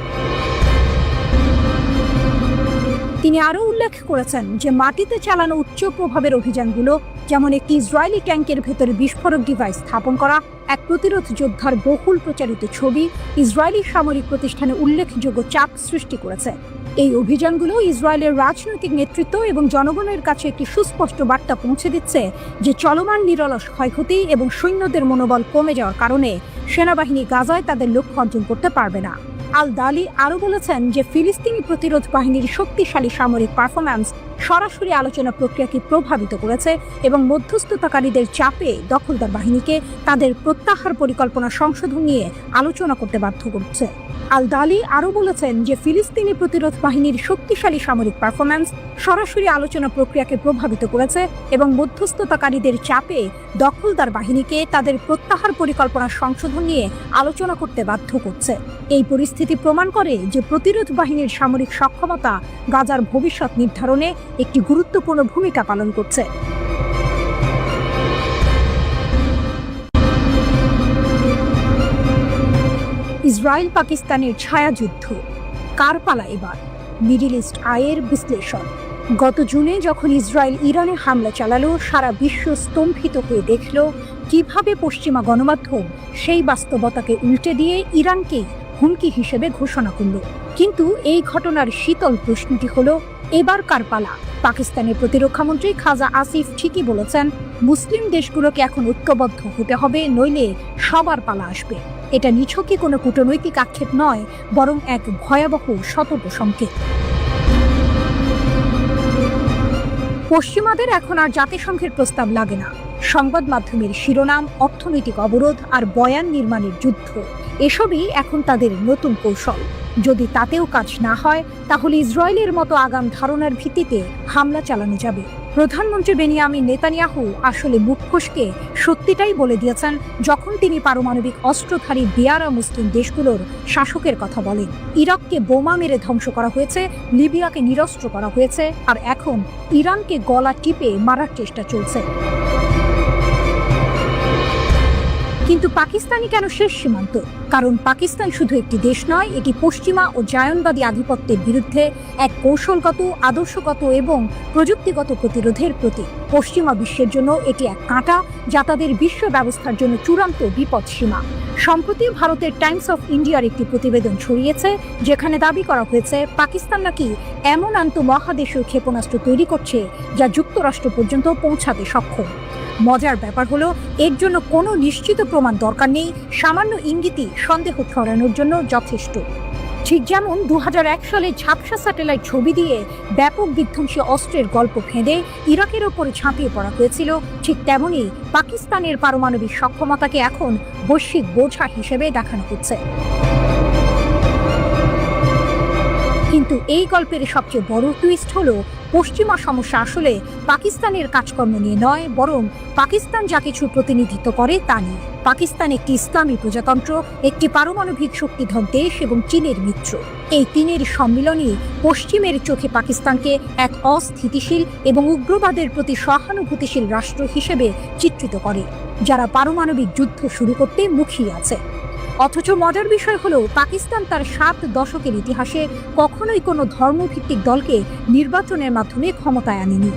[SPEAKER 1] তিনি আরও উল্লেখ করেছেন যে মাটিতে চালানো উচ্চ প্রভাবের অভিযানগুলো, যেমন একটি ইসরায়েলি ট্যাঙ্কের ভেতরে বিস্ফোরক ডিভাইস স্থাপন করা, এক প্রতিরোধ যোদ্ধার বহুল প্রচারিত ছবি ইসরায়েলি সামরিক প্রতিষ্ঠানে উল্লেখযোগ্য চাপ সৃষ্টি করেছে। এই অভিযানগুলো ইসরায়েলের রাজনৈতিক নেতৃত্ব এবং জনগণের কাছে একটি সুস্পষ্ট বার্তা পৌঁছে দিচ্ছে যে চলমান নিরলস ক্ষয়ক্ষতি এবং সৈন্যদের মনোবল কমে যাওয়ার কারণে সেনাবাহিনী গাজায় তাদের লক্ষ্য অর্জন করতে পারবে না। আল দালি আরও বলেছেন যে ফিলিস্তিনি প্রতিরোধ বাহিনীর শক্তিশালী সামরিক পারফরম্যান্স সরাসরি আলোচনা প্রক্রিয়াকে প্রভাবিত করেছে এবং মধ্যস্থতাকারীদের চাপে দখলদার বাহিনীকে তাদের প্রত্যাহার পরিকল্পনা সংশোধন নিয়ে আলোচনা করতে বাধ্য করছে। আল দালি আরও বলেছেন যে ফিলিস্তিনি প্রতিরোধ বাহিনীর শক্তিশালী সামরিক পারফরম্যান্স সরাসরি আলোচনা প্রক্রিয়াকে প্রভাবিত করেছে এবং মধ্যস্থতাকারীদের চাপে দখলদার বাহিনীকে তাদের প্রত্যাহার পরিকল্পনা সংশোধন নিয়ে আলোচনা করতে বাধ্য করছে। এই পরিস্থিতি প্রমাণ করে যে প্রতিরোধ বাহিনীর সামরিক সক্ষমতা গাজার ভবিষ্যৎ নির্ধারণে একটি গুরুত্বপূর্ণ ভূমিকা পালন করছে। ইসরায়েল পাকিস্তানের ছায়াযুদ্ধ, কার পালা এবার? মিডল ইস্ট আইয়ের বিশ্লেষণ। গত জুনে যখন ইসরায়েল ইরানে হামলা চালালো, সারা বিশ্ব স্তম্ভিত হয়ে দেখল কিভাবে পশ্চিমা গণমাধ্যম সেই বাস্তবতাকে উল্টে দিয়ে ইরানকে হুমকি হিসেবে ঘোষণা করল। কিন্তু এই ঘটনার শীতল প্রশ্নটি হলো, এবার কার পালা? পাকিস্তানের প্রতিরক্ষামন্ত্রী খাজা আসিফ ঠিকই বলেছেন, মুসলিম দেশগুলোকে এখন ঐক্যবদ্ধ হতে হবে, নইলে সবার পালা আসবে। এটা নিছকই কোনো কূটনৈতিক আক্ষেপ নয়, বরং এক ভয়াবহ সতর্ক সংকেত। পশ্চিমাদের এখন আর জাতিসংঘের প্রস্তাব লাগে না। সংবাদ মাধ্যমের শিরোনাম, অর্থনৈতিক অবরোধ আর বয়ান নির্মাণের যুদ্ধ, এসবই এখন তাদের নতুন কৌশল। যদি তাতেও কাজ না হয়, তাহলে ইসরায়েলের মতো আগাম ধারণার ভিত্তিতে হামলা চালানো যাবে। প্রধানমন্ত্রী বেনিয়ামিন নেতানিয়াহু আসলে মুখ ফসকে সত্যিটাই বলে দিয়েছেন যখন তিনি পারমাণবিক অস্ত্রধারী বেয়ারা মুসলিম দেশগুলোর শাসকের কথা বলেন। ইরাককে বোমা মেরে ধ্বংস করা হয়েছে, লিবিয়াকে নিরস্ত্র করা হয়েছে, আর এখন ইরানকে গলা টিপে মারার চেষ্টা চলছে। কিন্তু পাকিস্তানই কেন শেষ সীমান্ত? কারণ পাকিস্তান শুধু একটি দেশ নয়, এটি পশ্চিমা ও জায়নবাদী আধিপত্যের বিরুদ্ধে এক কৌশলগত, আদর্শগত এবং প্রযুক্তিগত প্রতিরোধের প্রতীক। পশ্চিমা বিশ্বের জন্য এটি এক কাঁটা, যা তাদের বিশ্ব ব্যবস্থার জন্য চূড়ান্ত বিপদসীমা। সম্প্রতি ভারতের টাইমস অফ ইন্ডিয়ার একটি প্রতিবেদন ছড়িয়েছে, যেখানে দাবি করা হয়েছে পাকিস্তান নাকি এমন আন্তঃমহাদেশীয় ক্ষেপণাস্ত্র তৈরি করছে যা যুক্তরাষ্ট্র পর্যন্ত পৌঁছাতে সক্ষম। মজার ব্যাপার হলো, এর জন্য কোনো নিশ্চিত প্রমাণ দরকার নেই, সামান্য ইঙ্গিতই সন্দেহ ছড়ানোর জন্য যথেষ্ট। ঠিক যেমন 2001 সালে ঝাপসা স্যাটেলাইট ছবি দিয়ে ব্যাপক বিধ্বংসী অস্ত্রের গল্প ফেঁদে ইরাকের ওপরে ঝাঁপিয়ে পড়া হয়েছিল, ঠিক তেমনই পাকিস্তানের পারমাণবিক সক্ষমতাকে এখন বৈশ্বিক বোঝা হিসেবে দেখানো হচ্ছে। কিন্তু এই গল্পের সবচেয়ে বড় টুইস্ট হলো, পশ্চিমা সমস্যা আসলে পাকিস্তানের কাজকর্ম নিয়ে নয়, বরং পাকিস্তান যা কিছু প্রতিনিধিত্ব করে তা নিয়ে। পাকিস্তান একটি ইসলামী প্রজাতন্ত্র, একটি পারমাণবিক শক্তিধর দেশ এবং চীনের মিত্র। এই তিনের সম্মিলনই পশ্চিমের চোখে পাকিস্তানকে এক অস্থিতিশীল এবং উগ্রবাদের প্রতি সহানুভূতিশীল রাষ্ট্র হিসেবে চিত্রিত করে, যারা পারমাণবিক যুদ্ধ শুরু করতে মুখিয়ে আছে। অথচ মজার বিষয় হলো, পাকিস্তান তার 7 দশকের ইতিহাসে কখনোই কোনো ধর্মভিত্তিক দলকে নির্বাচনের মাধ্যমে ক্ষমতায় আনেনি।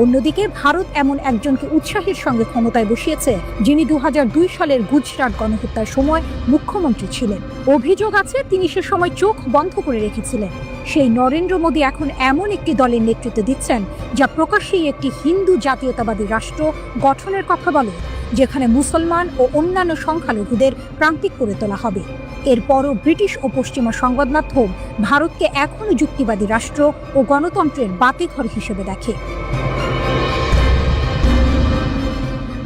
[SPEAKER 1] অন্যদিকে ভারত এমন একজনকে উৎসাহের সঙ্গে ক্ষমতায় বসিয়েছে, যিনি 2002 সালের গুজরাট গণহত্যার সময় মুখ্যমন্ত্রী ছিলেন। অভিযোগ আছে তিনি সে সময় চোখ বন্ধ করে রেখেছিলেন। সেই নরেন্দ্র মোদী এখন এমন একটি দলের নেতৃত্ব দিচ্ছেন যা প্রকাশ্যেই একটি হিন্দু জাতীয়তাবাদী রাষ্ট্র গঠনের কথা বলে, যেখানে মুসলমান ও অন্যান্য সংখ্যালঘুদের প্রান্তিক করে তোলা হবে। এরপরও ব্রিটিশ ও পশ্চিমা সংবাদ মাধ্যম ভারতকে এখনও যুক্তিবাদী রাষ্ট্র ও গণতন্ত্রের বাতিঘর হিসেবে দেখে।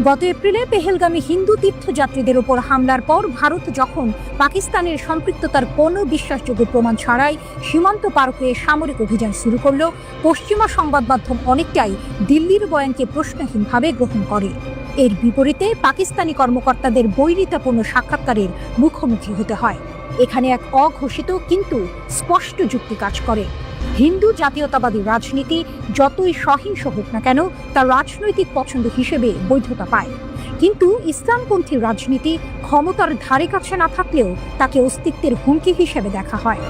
[SPEAKER 1] গত এপ্রিলে পেহেলগামী হিন্দু তীর্থযাত্রীদের উপর হামলার পর ভারত যখন পাকিস্তানের সম্পৃক্ততার কোনো বিশ্বাসযোগ্য প্রমাণ ছাড়াই সীমান্ত পার হয়ে সামরিক অভিযান শুরু করল, পশ্চিমা সংবাদ মাধ্যম অনেকটাই দিল্লির বয়ানকে প্রশ্নহীনভাবে গ্রহণ করে। এর বিপরীতে পাকিস্তানি কর্মকর্তাদের বৈরিতাপূর্ণ সাক্ষাৎকারের মুখোমুখি হতে হয়। এখানে এক অঘোষিত কিন্তু স্পষ্ট যুক্তি কাজ করে। হিন্দু জাতীয়তাবাদী রাজনীতি যতই সহিংস হোক না কেন তা রাজনৈতিক পছন্দ হিসেবে বৈধতা পায়, কিন্তু ইসলামপন্থী রাজনীতি ক্ষমতার ধারে কাছে না থাকলেও তাকে অস্তিত্বের হুমকি হিসেবে দেখা হয়।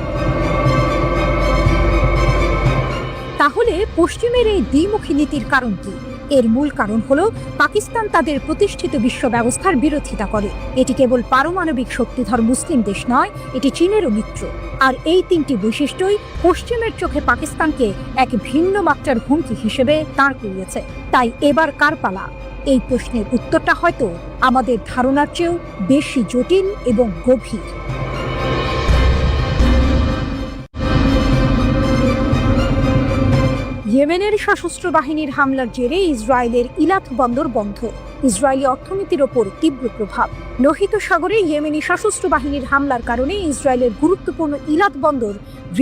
[SPEAKER 1] তাহলে পশ্চিমের এই দ্বিমুখী নীতির কারণ কি? এর মূল কারণ হলো পাকিস্তান তাদের প্রতিষ্ঠিত বিশ্ব ব্যবস্থার বিরোধিতা করে। এটি কেবল পারমাণবিক শক্তিধর মুসলিম দেশ নয়, এটি চীনেরও মিত্র। আর এই তিনটি বৈশিষ্ট্যই পশ্চিমের চোখে পাকিস্তানকে এক ভিন্ন মাত্রার হুমকি হিসেবে দাঁড় করিয়েছে। তাই এবার কার পালা? এই প্রশ্নের উত্তরটা হয়তো আমাদের ধারণার চেয়েও বেশি জটিল এবং গভীর। ইয়েমেনের সশস্ত্র বাহিনীর হামলার জেরে ইসরায়েলের ইলাত বন্দর বন্ধ, ইসরায়েলি অর্থনীতির ওপর তীব্র প্রভাব। লোহিত সাগরে ইয়েমেনি সশস্ত্র বাহিনীর হামলার কারণে ইসরায়েলের গুরুত্বপূর্ণ ইলাত বন্দর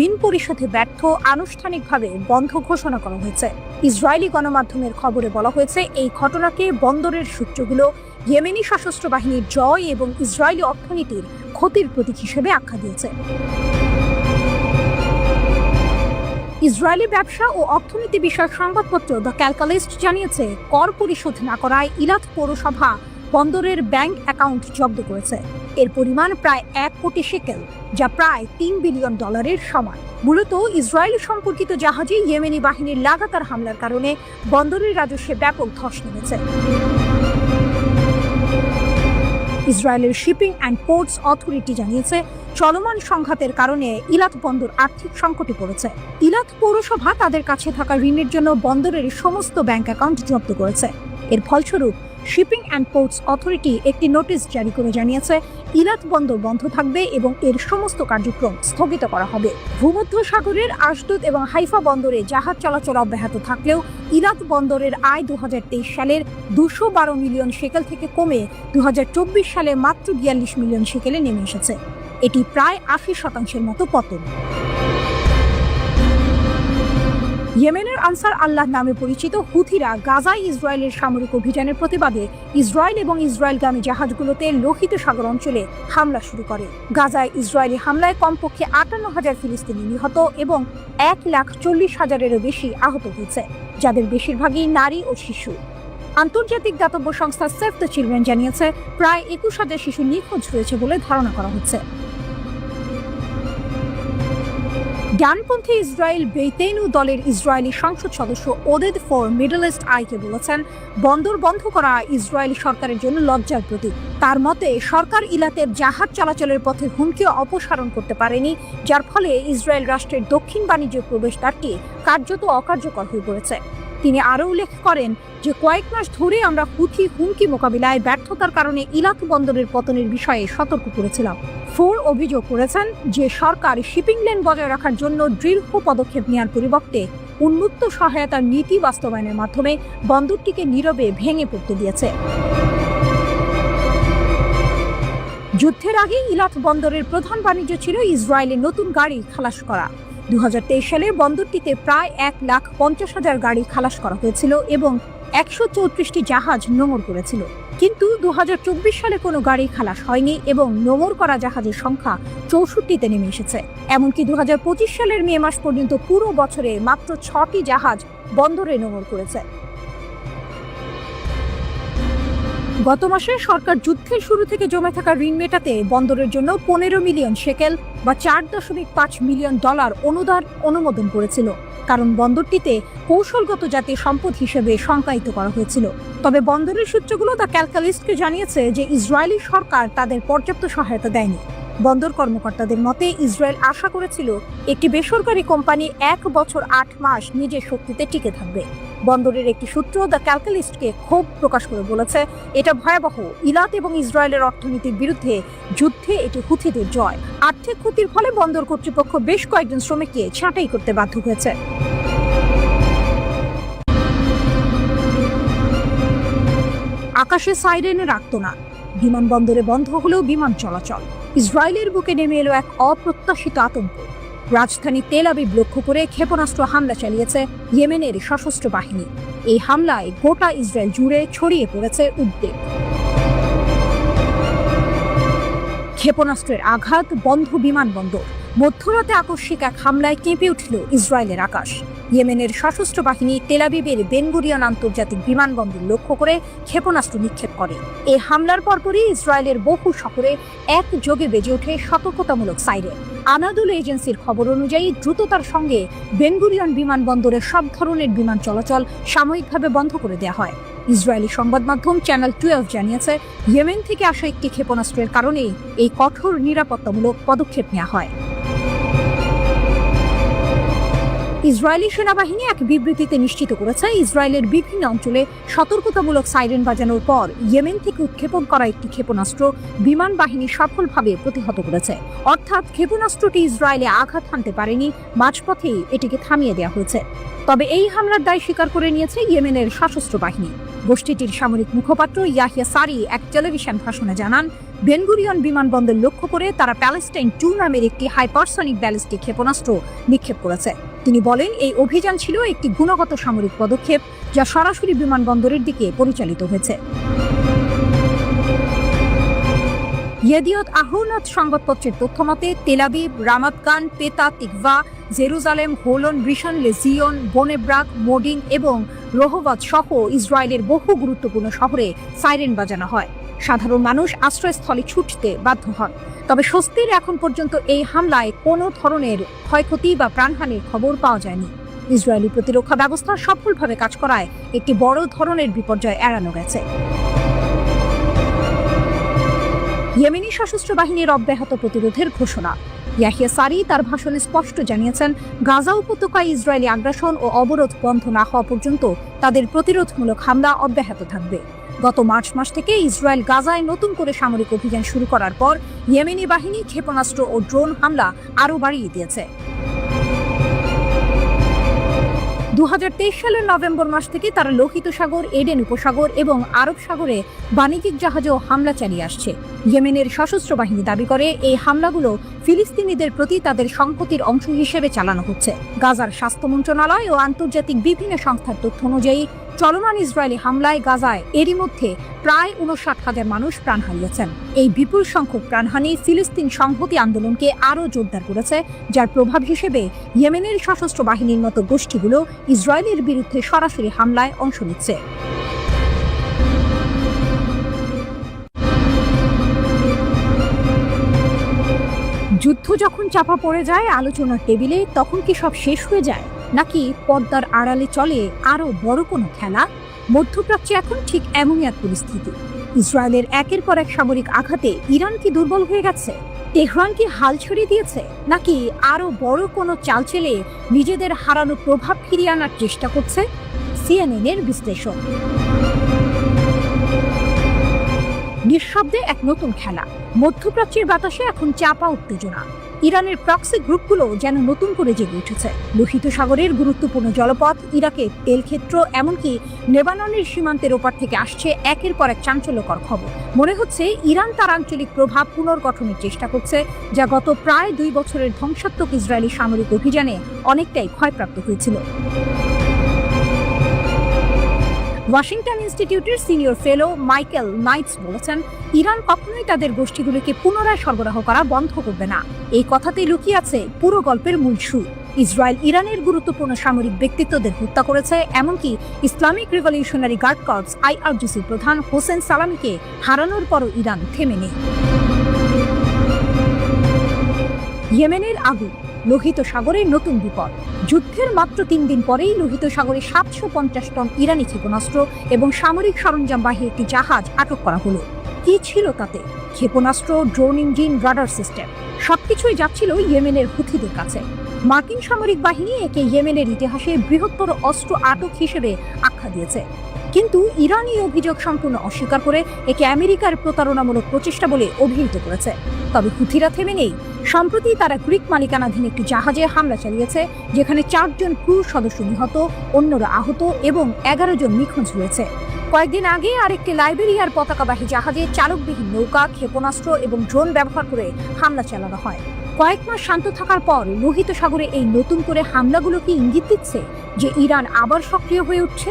[SPEAKER 1] ঋণ পরিশোধে ব্যর্থ আনুষ্ঠানিকভাবে বন্ধ ঘোষণা করা হয়েছে। ইসরায়েলি গণমাধ্যমের খবরে বলা হয়েছে, এই ঘটনাকে বন্দরের সূত্রগুলো ইয়েমেনি সশস্ত্র বাহিনীর জয় এবং ইসরায়েলি অর্থনীতির ক্ষতির প্রতীক হিসেবে আখ্যা দিয়েছে। ইসরায়েলি ব্যবসা ও অর্থনীতি বিষয়ক সংবাদপত্র দ্য ক্যালকালিস্ট জানিয়েছে, কর পরিশোধ না করায় ইলাত পৌরসভা বন্দরের ব্যাংক অ্যাকাউন্ট জব্দ করেছে। এর পরিমাণ প্রায় 1 কোটি শেকেল, যা প্রায় $3 বিলিয়ন সমান। মূলত ইসরায়েল সম্পর্কিত জাহাজে ইয়েমেনি বাহিনীর লাগাতার হামলার কারণে বন্দরের রাজস্বে ব্যাপক ধস নেমেছে। ইসরায়েলের শিপিং অ্যান্ড পোর্টস অথরিটি জানিয়েছে, চলমান সংঘাতের কারণে ইলাত বন্দর আর্থিক সংকটে পড়েছে। ইলাত পৌরসভা তাদের কাছে থাকা ঋণের জন্য বন্দরের সমস্ত ব্যাংক অ্যাকাউন্ট জব্দ করেছে। এর ফলস্বরূপ শিপিং অ্যান্ড পোর্টস অথরিটি একটি নোটিশ জারি করে জানিয়েছে, ইলাত বন্দর বন্ধ থাকবে এবং এর সমস্ত কার্যক্রম স্থগিত করা হবে। ভূমধ্যসাগরের আশদোদ এবং হাইফা বন্দরে জাহাজ চলাচল অব্যাহত থাকলেও ইলাত বন্দরের আয় 2023 সালের 212 মিলিয়ন শেকেল থেকে কমে 2024 সালে মাত্র 42 মিলিয়ন শেকেলে নেমে এসেছে। এটি প্রায় 80% মতো পতন। ইয়েমেনের আনসার আল্লাহ নামে পরিচিত হুথিরা গাজায় ইসরায়েলের সামরিক অভিযানের প্রতিবাদে ইসরায়েল এবং ইসরায়েলগামী জাহাজগুলোতে লোহিত সাগর অঞ্চলে হামলা শুরু করে। গাজায় ইসরায়েলি হামলায় কমপক্ষে 58,000 ফিলিস্তিনি নিহত এবং 1,40,000-এরও বেশি আহত হয়েছে, যাদের বেশিরভাগই নারী ও শিশু। আন্তর্জাতিক দাতব্য সংস্থা সেভ দ্য চিলড্রেন জানিয়েছে, প্রায় 21,000 শিশু নিখোঁজ রয়েছে বলে ধারণা করা হচ্ছে। ডানপন্থী ইসরায়েল বেইতেনু দলের ইসরায়েলি সংসদ সদস্য ওদেদ ফর মিডল ইস্ট আইকে বলেছেন, বন্দর বন্ধ করা ইসরায়েলি সরকারের জন্য লজ্জার প্রতীক। তার মতে, সরকার ইলাতের জাহাজ চলাচলের পথে হুমকি অপসারণ করতে পারেনি, যার ফলে ইসরায়েল রাষ্ট্রের দক্ষিণ বাণিজ্য প্রবেশদ্বারটি কার্যত অকার্যকর হয়ে পড়েছে। তিনি আরও উল্লেখ করেন যে কয়েক মাস ধরে আমরা হুথি হুমকি মোকাবিলায় ব্যর্থতার কারণে ইলাত বন্দরের পতনের বিষয়ে সতর্ক করেছিলাম। ফোর অভিযোগ করেছেন যে সরকার শিপিং লেন বজায় রাখার জন্য দৃঢ় পদক্ষেপ নেওয়ার পরিবর্তে উন্মুক্ত সহায়তার নীতি বাস্তবায়নের মাধ্যমে বন্দরটিকে নীরবে ভেঙে পড়তে দিয়েছে। যুদ্ধের আগে ইলাত বন্দরের প্রধান বাণিজ্য ছিল ইসরায়েলের নতুন গাড়ি খালাস করা। 2023 সালে বন্দরটিতে প্রায় 1,50,000 গাড়ি খালাস করা হয়েছিল এবং 134টি জাহাজ নোঙর করেছিল। কিন্তু 2024 সালে কোনো গাড়ি খালাস হয়নি এবং নোঙর করা জাহাজের সংখ্যা 64তে নেমে এসেছে। এমনকি 2025 সালের মে মাস পর্যন্ত পুরো বছরে মাত্র 6টি জাহাজ বন্দরে নোঙর করেছে। গত মাসে সরকার যুদ্ধের শুরু থেকে জমে থাকা ঋণ মেটাতে বন্দরের জন্য 15 মিলিয়ন শেকেল বা $4.5 মিলিয়ন অনুদান অনুমোদন করেছিল, কারণ বন্দরটিতে কৌশলগত জাতীয় সম্পদ হিসেবে সংজ্ঞায়িত করা হয়েছিল। তবে বন্দরের সূত্রগুলো দ্য ক্যালকালিস্টকে জানিয়েছে যে ইসরায়েলি সরকার তাদের পর্যাপ্ত সহায়তা দেয়নি। বন্দর কর্মকর্তাদের মতে, ইসরায়েল আশা করেছিল একটি বেসরকারি কোম্পানি 1 বছর 8 মাস নিজের শক্তিতে টিকে থাকবে। বন্দরের একটি সূত্র দ্য ক্যালকালিস্টকে ক্ষোভ প্রকাশ করে বলেছে, এটা ভয়াবহ। ইলাত এবং ইসরায়েলের অর্থনীতির বিরুদ্ধে যুদ্ধে এটি হুথিদের জয়। আর্থিক ক্ষতির ফলে বন্দর কর্তৃপক্ষ বেশ কয়েকজন শ্রমিককে ছাঁটাই করতে বাধ্য হয়েছে। আকাশে সাইরেনে রাখত না। বিমানবন্দরে বন্ধ হলেও বিমান চলাচল। ইসরায়েলের বুকে নেমে এলো এক অপ্রত্যাশিত আতঙ্ক। রাজধানী তেল আবিব লক্ষ্য করে ক্ষেপণাস্ত্র হামলা চালিয়েছে ইয়েমেনের সশস্ত্র বাহিনী। এই হামলায় গোটা ইসরায়েল জুড়ে ছড়িয়ে পড়েছে উদ্বেগ। ক্ষেপণাস্ত্রের আঘাত, বন্ধ বিমানবন্দর। মধ্যরাতে আকস্মিক এক হামলায় কেঁপে উঠল ইসরায়েলের আকাশ। ইয়েমেনের সশস্ত্র বাহিনী তেল আবিবের বেন গুরিয়ন আন্তর্জাতিক বিমানবন্দর লক্ষ্য করে ক্ষেপণাস্ত্র নিক্ষেপ করে। এই হামলার পরপরই ইসরায়েলের বহু শহরে একযোগে বেজে ওঠে সতর্কতামূলক সাইরেন। আনাদুল এজেন্সির খবর অনুযায়ী দ্রুততার সঙ্গে বেন গুরিয়ন বিমানবন্দরের সব ধরনের বিমান চলাচল সাময়িকভাবে বন্ধ করে দেওয়া হয়। ইসরায়েলি সংবাদ মাধ্যম চ্যানেল 12 জানিয়েছে, ইয়েমেন থেকে আসা একটি ক্ষেপণাস্ত্রের কারণেই এই কঠোর নিরাপত্তামূলক পদক্ষেপ নেওয়া হয়। ইসরায়েলি সেনাবাহিনী এক বিবৃতিতে নিশ্চিত করেছে, ইসরায়েলের বিভিন্ন অঞ্চলে সতর্কতামূলক সাইরেন বাজানোর পর ইয়েমেন থেকে উৎক্ষেপণ করা একটি ক্ষেপণাস্ত্র বিমান বাহিনী সফলভাবে প্রতিহত করেছে। অর্থাৎ ক্ষেপণাস্ত্রটি ইসরায়েলে আঘাত হানতে পারেনি, মাঝপথেই এটিকে থামিয়ে দেওয়া হয়েছে। তবে এই হামলার দায় স্বীকার করে নিয়েছে ইয়েমেনের সশস্ত্র বাহিনী। গোষ্ঠীটির সামরিক মুখপাত্র ইয়াহিয়া সারি এক টেলিভিশন ভাষণে জানান, বেন গুরিয়ন বিমানবন্দর লক্ষ্য করে তারা প্যালেস্টাইন 2 নামের একটি হাইপারসনিক ব্যালিস্টিক ক্ষেপণাস্ত্র নিক্ষেপ করেছে। তিনি বলেন, এই অভিযান ছিল একটি গুণগত সামরিক পদক্ষেপ যা সরাসরি বিমানবন্দরের দিকে পরিচালিত হয়েছে। ইয়েদিয়ত আহরোনট সংবাদপত্রের তথ্যমতে তেল আবিব, রামাত গান, পেতা তিকভা, জেরুজালেম, হোলন, রিশন লেজিয়ন, বোনেব্রাক, মোডিন এবং রোহবাত সহ ইসরায়েলের বহু গুরুত্বপূর্ণ শহরে সাইরেন বাজানো হয়। সাধারণ মানুষ আশ্রয়স্থলে ছুটতে বাধ্য হন। তবে স্বস্তির এখন পর্যন্ত এই হামলায় কোনো ধরনের ক্ষয়ক্ষতি বা প্রাণহানির খবর পাওয়া যায়নি। ইসরায়েলি প্রতিরক্ষা ব্যবস্থা সফলভাবে কাজ করায় একটি বড় ধরনের বিপর্যয় এড়ানো গেছে। ইয়েমেনি সশস্ত্র বাহিনীর অব্যাহত প্রতিরোধের ঘোষণা। ইয়াহিয়া সারি তার ভাষণে স্পষ্ট জানিয়েছেন, গাজা উপত্যকায় ইসরায়েলি আগ্রাসন ও অবরোধ বন্ধ না হওয়া পর্যন্ত তাদের প্রতিরোধমূলক হামলা অব্যাহত থাকবে। গত মার্চ মাস থেকে ইসরায়েল গাজায় নতুন করে সামরিক অভিযান শুরু করার পর ইয়েমেনি বাহিনী ক্ষেপণাস্ত্র ও ড্রোন হামলা আরও বাড়িয়ে দিয়েছে। 2023 সালের নভেম্বর মাস থেকে তারা লোহিত সাগর, এডেন উপসাগর এবং আরব সাগরে বাণিজ্যিক জাহাজেও হামলা চালিয়ে আসছে। ইয়েমেনের সশস্ত্র বাহিনী দাবি করে, এই হামলাগুলো ফিলিস্তিনিদের প্রতি তাদের সংহতির অংশ হিসেবে চালানো হচ্ছে। গাজার স্বাস্থ্য মন্ত্রণালয় ও আন্তর্জাতিক বিভিন্ন সংস্থার তথ্য অনুযায়ী চলমান ইসরায়েলি হামলায় গাজায় এরই মধ্যে প্রায় 59,000 মানুষ প্রাণ হারিয়েছেন। এই বিপুল সংখ্যক প্রাণহানি ফিলিস্তিন সংহতি আন্দোলনকে আরও জোরদার করেছে, যার প্রভাব হিসেবে ইয়েমেনের সশস্ত্র বাহিনীর মতো গোষ্ঠীগুলো ইসরায়েলের বিরুদ্ধে সরাসরি হামলায় অংশ নিচ্ছে। যুদ্ধ যখন চাপা পড়ে যায় আলোচনার টেবিলে, তখন কি সব শেষ হয়ে যায়, নাকি পর্দার আড়ালে চলে আরো বড় কোনো খেলা? মধ্যপ্রাচ্যে এখন ঠিক এমনই এক পরিস্থিতি। ইসরায়েলের একের পর এক সামরিক আঘাতে ইরান কি দুর্বল হয়ে গেছে? তেহরান কি হাল ছড়িয়ে দিয়েছে, নাকি আরো বড় কোনো চাল চেলে নিজেদের হারানো প্রভাব ফিরিয়ে আনার চেষ্টা করছে? সিএনএন-এর বিশ্লেষণ। নিঃশব্দে এক নতুন খেলা। মধ্যপ্রাচ্যের বাতাসে এখন চাপা উত্তেজনা। ইরানের প্রক্সি গ্রুপগুলো যেন নতুন করে জেগে উঠেছে। লোহিত সাগরের গুরুত্বপূর্ণ জলপথ, ইরাকের তেলক্ষেত্র, এমনকি লেবাননের সীমান্তের ওপার থেকে আসছে একের পর এক চাঞ্চল্যকর খবর। মনে হচ্ছে ইরান তার আঞ্চলিক প্রভাব পুনর্গঠনের চেষ্টা করছে, যা গত প্রায় 2 বছরের ধ্বংসাত্মক ইসরায়েলি সামরিক অভিযানে অনেকটাই ক্ষয়প্রাপ্ত হয়েছিল। ওয়াশিংটন ইনস্টিটিউটের সিনিয়র ফেলো মাইকেল নাইটস বলেছেন, ইরান কখনোই তাদের গোষ্ঠীগুলোকে পুনরায় সরবরাহ করা বন্ধ করবে না। এই কথাতেই লুকিয়ে আছে পুরো গল্পের মূল সুর। ইসরায়েল ইরানের গুরুত্বপূর্ণ সামরিক ব্যক্তিত্বদের হত্যা করেছে, এমনকি Islamic revolutionary guard corps IRGC প্রধান হোসেন সালামিকে হারানোর পরও ইরান থেমে নেই। ইয়েমেনের আগুন, লোহিত সাগরের নতুন বিপদ। যুদ্ধের মাত্র 3 দিন পরেই লোহিত সাগরে 750 টন ইরানি ক্ষেপণাস্ত্র এবং সামরিক সরঞ্জামবাহী একটি জাহাজ আটক করা হলো। কি ছিল তাতে? ক্ষেপণাস্ত্র, ড্রোন ইঞ্জিন, রাডার সিস্টেম, সবকিছুই যাচ্ছিল ইয়েমেনের হুথিদের কাছে। মার্কিন সামরিক বাহিনী একে ইয়েমেনের ইতিহাসে বৃহত্তর অস্ত্র আটক হিসেবে আখ্যা দিয়েছে, কিন্তু ইরানি অভিযোগ সম্পূর্ণ অস্বীকার করে একে আমেরিকার প্রতারণামূলক প্রচেষ্টা বলে অভিহিত করেছে। তবে হুথিরা থেমে নেই। সম্প্রতি তারা গ্রিক মালিকানাধীন একটি জাহাজে হামলা চালিয়েছে, যেখানে 4 জন ক্রু সদস্য নিহত, অন্যরা আহত এবং 11 জন নিখোঁজ রয়েছে। কয়েকদিন আগে আরেকটি লাইবেরিয়ার পতাকাবাহী জাহাজে চালকবিহীন নৌকা, ক্ষেপণাস্ত্র এবং ড্রোন ব্যবহার করে হামলা চালানো হয়। কয়েক মাস শান্ত থাকার পর লোহিত সাগরে এই নতুন করে হামলাগুলো কি ইঙ্গিত দিচ্ছে যে ইরান আবার সক্রিয় হয়ে উঠছে?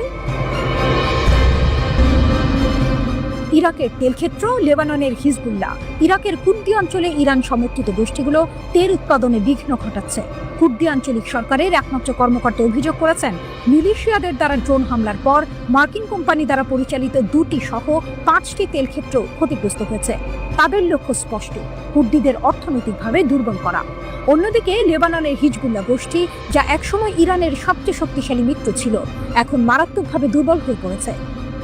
[SPEAKER 1] ইরাকের তেলক্ষেত্র, লেবাননের হিজবুল্লাহ, ইরাকের কুর্দি অঞ্চলে ইরান সমর্থিত গোষ্ঠীগুলো তেল উৎপাদনে বিঘ্ন ঘটাচ্ছে। কুর্দি আঞ্চলিক সরকারের একমাত্র কর্মকর্তা অভিযোগ করেছেন, মিলিশিয়াদের দ্বারা ড্রোন হামলার পর মার্কিন কোম্পানি দ্বারা পরিচালিত 2টি সহ 5টি তেলক্ষেত্র ক্ষতিগ্রস্ত হয়েছে। তাদের লক্ষ্য স্পষ্ট, কুর্দিদের অর্থনৈতিকভাবে দুর্বল করা। অন্যদিকে লেবাননের হিজবুল্লাহ গোষ্ঠী, যা একসময় ইরানের সবচেয়ে শক্তিশালী মিত্র ছিল, এখন মারাত্মকভাবে দুর্বল হয়ে পড়েছে।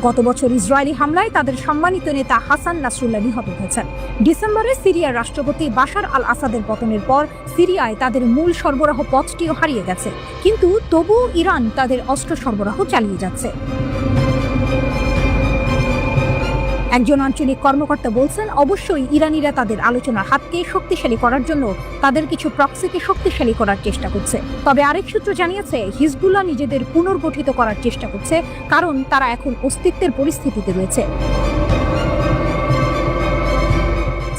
[SPEAKER 1] গত বছর ইসরায়েলি হামলায় তাদের সম্মানিত নেতা হাসান নাসরুল্লাহ নিহত হয়েছেন। ডিসেম্বরে সিরিয়ার রাষ্ট্রপতি বাশার আল আসাদের পতনের পর সিরিয়ায় তাদের মূল সরবরাহ পথটিও হারিয়ে গেছে, কিন্তু তবুও ইরান তাদের অস্ত্র সরবরাহ চালিয়ে যাচ্ছে। একজন আঞ্চলিক কর্মকর্তা বলছেন, অবশ্যই ইরানিরা তাদের আলোচনার হাতকে শক্তিশালী করার জন্য তাদের কিছু প্রক্সিকে শক্তিশালী করার চেষ্টা করছে। তবে আরেক সূত্র জানিয়েছে, হিজবুল্লাহ নিজেদের পুনর্গঠিত করার চেষ্টা করছে, কারণ তারা এখন অস্তিত্বের পরিস্থিতিতে রয়েছে।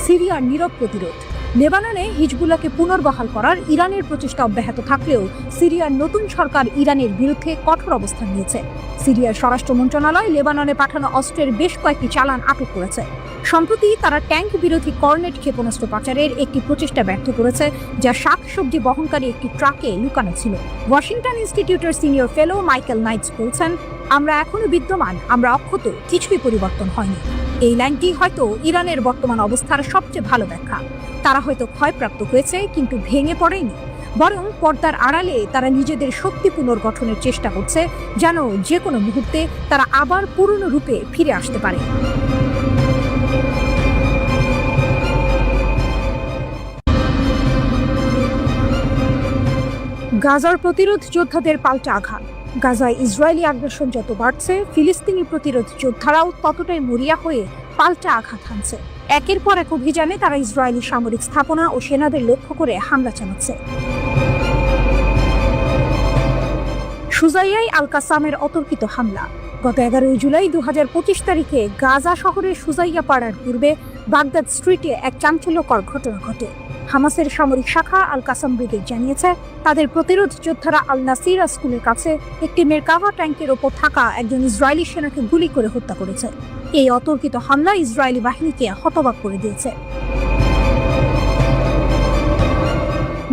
[SPEAKER 1] সিরিয়ার নীরব প্রতিরোধ। লেবাননে হিজবুল্লাহকে পুনর্বহাল করার ইরানের প্রচেষ্টা অব্যাহত থাকলেও সিরিয়ার নতুন সরকার ইরানের বিরুদ্ধে কঠোর অবস্থান নিয়েছে। সিরিয়ার স্বরাষ্ট্র মন্ত্রণালয় লেবাননে পাঠানো অস্ত্রের বেশ কয়েকটি চালান আটক করেছে। সম্প্রতি তারা ট্যাঙ্ক বিরোধী কর্নেট ক্ষেপণাস্ত্র পাচারের একটি প্রচেষ্টা ব্যর্থ করেছে, যা শাকসবজি বহনকারী একটি ট্রাকে লুকানো ছিল। ওয়াশিংটন ইনস্টিটিউটের সিনিয়র ফেলো মাইকেল নাইটস বলছেন, আমরা এখনো বিদ্যমান, আমরা অক্ষত, কিছুই পরিবর্তন হয়নি। এই লাইনটি হয়তো ইরানের বর্তমান অবস্থার সবচেয়ে ভালো ব্যাখ্যা। তারা হয়তো ক্ষয়প্রাপ্ত হয়েছে, কিন্তু ভেঙে পড়েনি, বরং পর্দার আড়ালে তারা নিজেদের শক্তি পুনর্গঠনের চেষ্টা করছে, যেন যে কোনো মুহূর্তে তারা আবার পুরনো রূপে ফিরে আসতে পারে। গাজার প্রতিরোধ যোদ্ধাদের পাল্টা আঘাত। গাজায় ইসরায়েলি আগ্রাসন যত বাড়ছে, ফিলিস্তিনি প্রতিরোধ যোদ্ধারাও ততটাই মরিয়া হয়ে পাল্টা আঘাত হানছে। একের পর এক অভিযানে তারা ইসরায়েলি সামরিক স্থাপনা ও সেনাদের লক্ষ্য করে হামলা চালাচ্ছে। সুজাইয়ায় আল কাসামের অতর্কিত হামলা। গত 11 জুলাই 2025 তারিখে গাজা শহরের সুজাইয়া পাড়ার পূর্বে বাগদাদ স্ট্রিটে এক চাঞ্চল্যকর ঘটনা ঘটে। হামাসের সামরিক শাখা আল কাসাম ব্রিগেড জানিয়েছে, তাদের প্রতিরোধ যোদ্ধারা আল নাসিরা স্কুলের কাছে একটি মেরকাভা ট্যাঙ্কের ওপর থাকা একজন ইসরায়েলি সেনাকে গুলি করে হত্যা করেছে। এই অতর্কিত হামলা ইসরায়েলি বাহিনীকে হতবাক করে দিয়েছে।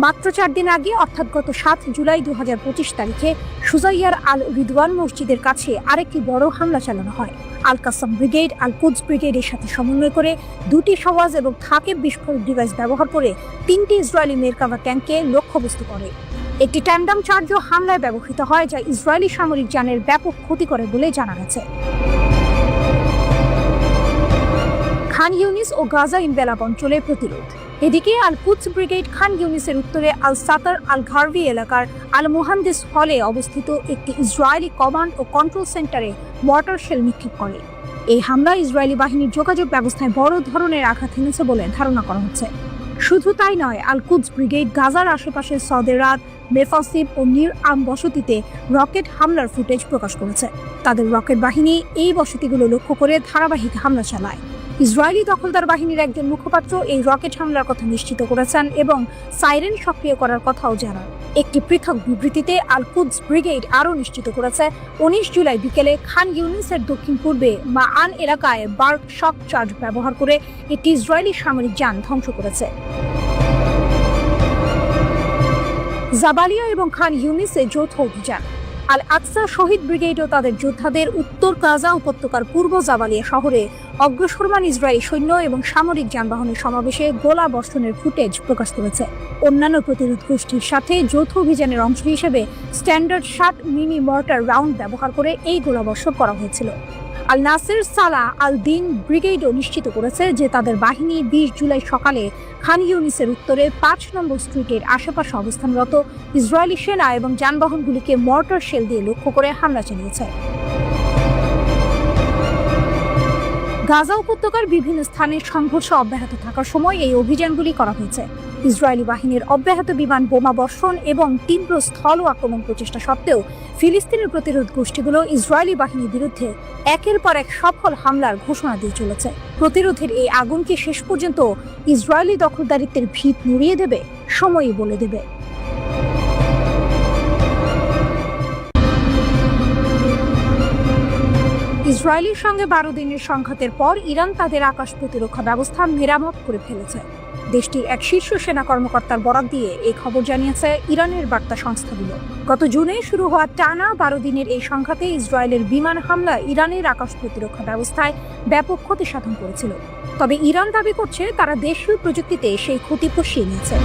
[SPEAKER 1] মাত্র 4 দিন আগে, অর্থাৎ গত 7 জুলাই 2025 তারিখে সুজাইয়ার আল রিদওয়ান মসজিদের কাছে আরেকটি বড় হামলা চালানো হয়। আল কাসাম ব্রিগেড আল কুদস ব্রিগেডের সাথে সমন্বয় করে 2টি সওয়াজ এবং থাকেব বিস্ফোরক ডিভাইস ব্যবহার করে 3টি ইসরায়েলি মেরকাভা ট্যাঙ্কে লক্ষ্যবস্তু করে। একটি ট্যান্ডাম চার্জও হামলায় ব্যবহৃত হয়, যা ইসরায়েলি সামরিক যানের ব্যাপক ক্ষতি করে বলে জানা গেছে। খান ইউনিস ও গাজা ইনভেলাপ অঞ্চলে প্রতিরোধ। এদিকে আল কুদস ব্রিগেড খান ইউনিসের উত্তরে আল সাতার আল ঘারভি এলাকার আল মুহান্দিস হলে অবস্থিত একটি ইসরায়েলি কমান্ড ও কন্ট্রোল সেন্টারে মর্টার শেল নিক্ষেপ করে। এই হামলা ইসরায়েলি বাহিনীর যোগাযোগ ব্যবস্থায় বড় ধরনের আঘাত এনেছে বলে ধারণা করা হচ্ছে। শুধু তাই নয়, আল কুদস ব্রিগেড গাজার আশেপাশে সদেরাত, মেফাসিব ও নির আম বসতিতে রকেট হামলার ফুটেজ প্রকাশ করেছে। তাদের রকেট বাহিনী এই বসতিগুলো লক্ষ্য করে ধারাবাহিক হামলা চালায়। ইসরায়েলি দখলদার বাহিনীর একজন মুখপাত্র এই রকেট হামলার কথা নিশ্চিত করেছেন এবং সাইরেন সক্রিয় করার কথাও জানান। একটি পৃথক বিবৃতিতে আল কুদস ব্রিগেড আরও নিশ্চিত করেছে, 19 জুলাই বিকেলে খান ইউনিসের দক্ষিণ পূর্বে মাআন এলাকায় বার্ক শক চার্জ ব্যবহার করে একটি ইসরায়েলি সামরিক যান ধ্বংস করেছে। জাবালিয়া এবং খান ইউনিসে যৌথ অভিযান। আল আকসা শহীদ ব্রিগেডও তাদের যোদ্ধাদের উত্তর গাজা উপত্যকার পূর্ব জাবালিয়া শহরে অগ্রসরমান ইসরায়েলি সৈন্য এবং সামরিক যানবাহনের সমাবেশে গোলা বর্ষণের ফুটেজ প্রকাশ করেছে। অন্যান্য প্রতিরোধ গোষ্ঠীর সাথে যৌথ অভিযানের অংশ হিসেবে স্ট্যান্ডার্ড 60 মিনি মর্টার রাউন্ড ব্যবহার করে এই গোলাবর্ষণ করা হয়েছিল। আল নাসির সালাহ আল দিন ব্রিগেডও নিশ্চিত করেছে যে তাদের বাহিনী 20 জুলাই সকালে খান ইউনিসের উত্তরে 5 নম্বর স্ট্রিটের আশেপাশে অবস্থানরত ইসরায়েলি সেনা এবং যানবাহনগুলিকে মর্টার শেল দিয়ে লক্ষ্য করে হামলা চালিয়েছে। গাজা উপত্যকার বিভিন্ন স্থানে সংঘর্ষ অব্যাহত থাকার সময় এই অভিযানগুলি করা হয়েছে। ইসরায়েলি বাহিনীর অব্যাহত বিমান বোমা বর্ষণ এবং তীব্র স্থল আক্রমণ প্রচেষ্টা সত্ত্বেও ফিলিস্তিনের প্রতিরোধ গোষ্ঠীগুলো ইসরায়েলি বাহিনীর বিরুদ্ধে একের পর এক সফল হামলার ঘোষণা দিয়ে চলেছে। প্রতিরোধের এই আগুন কি শেষ পর্যন্ত ইসরায়েলি দখলদারিত্বের ভিত নুড়িয়ে দেবে? সময়ই বলে দেবে। ইসরায়েলের সঙ্গে 12 দিনের সংঘাতের পর ইরান তাদের আকাশ প্রতিরক্ষা ব্যবস্থা মেরামত করে ফেলেছে। দেশটির এক শীর্ষ সেনা কর্মকর্তার বরাত দিয়ে এই খবর জানিয়েছে ইরানের বার্তা সংস্থাগুলো। গত জুনে শুরু হওয়া টানা 12 দিনের এই সংঘাতে ইসরায়েলের বিমান হামলা ইরানের আকাশ প্রতিরক্ষা ব্যবস্থায় ব্যাপক ক্ষতি সাধন করেছিল। তবে ইরান দাবি করছে তারা দেশীয় প্রযুক্তিতে সেই ক্ষতি পুষিয়ে নিয়েছে।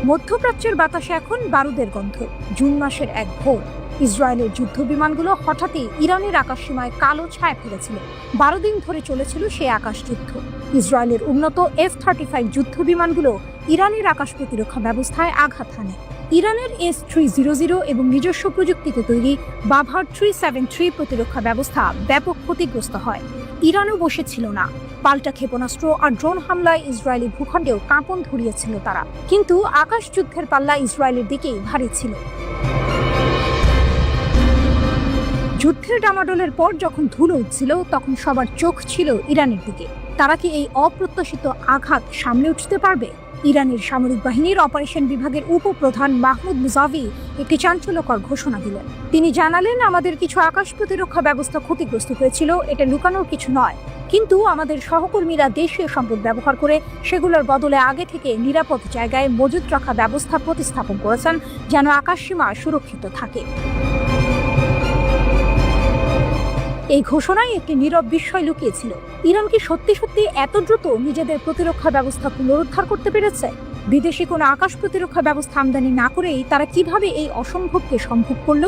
[SPEAKER 1] মধ্যপ্রাচ্যের বাতাসে এখন বারুদের গন্ধ। জুন মাসের এক ভোর ইসরায়েলের যুদ্ধ বিমানগুলো হঠাৎই ইরানের আকাশসীমায় কালো ছায়া ফেলেছিল। 12 দিন ধরে চলেছিল সেই আকাশ যুদ্ধ। ইসরায়েলের উন্নত F-35 যুদ্ধ বিমানগুলো ইরানের আকাশ প্রতিরক্ষা ব্যবস্থায় আঘাত হানে। ইরানের S-300 এবং নিজস্ব প্রযুক্তিতে তৈরি বাভার 373 প্রতিরক্ষা ব্যবস্থা ব্যাপক ক্ষতিগ্রস্ত হয়। ইরানও বসেছিল না। পাল্টা ক্ষেপণাস্ত্র আর ড্রোন হামলায় ইসরায়েলি ভূখণ্ডেও কাঁপন ধরিয়েছিল তারা। কিন্তু আকাশ যুদ্ধের পাল্লা ইসরায়েলের দিকেই ভারী ছিল। যুদ্ধের ডামাডোলের পর যখন ধুলো উঠছিল তখন সবার চোখ ছিল ইরানের দিকে। তারা কি এই অপ্রত্যাশিত আঘাত সামলে উঠতে পারবে? ইরানের সামরিক বাহিনীর অপারেশন বিভাগের উপপ্রধান মাহমুদ মুজাভি একটি চাঞ্চল্যকর ঘোষণা দিলেন। তিনি জানালেন, আমাদের কিছু আকাশ প্রতিরক্ষা ব্যবস্থা ক্ষতিগ্রস্ত হয়েছিল, এটা লুকানোর কিছু নয়। কিন্তু আমাদের সহকর্মীরা দেশীয় সম্পদ ব্যবহার করে সেগুলোর বদলে আগে থেকে নিরাপদ জায়গায় মজুত রাখা ব্যবস্থা প্রতিস্থাপন করেছেন যেন আকাশসীমা সুরক্ষিত থাকে। এই ঘোষণায় একটি নীরব বিস্ময় লুকিয়েছিল। ইরান কি সত্যি সত্যি এত দ্রুত নিজেদের প্রতিরক্ষা ব্যবস্থা পুনরুদ্ধার করতে পেরেছে? বিদেশি কোনো আকাশ প্রতিরক্ষা ব্যবস্থা আমদানি না করেই তারা কিভাবে এই অসম্ভবকে সম্ভব করল?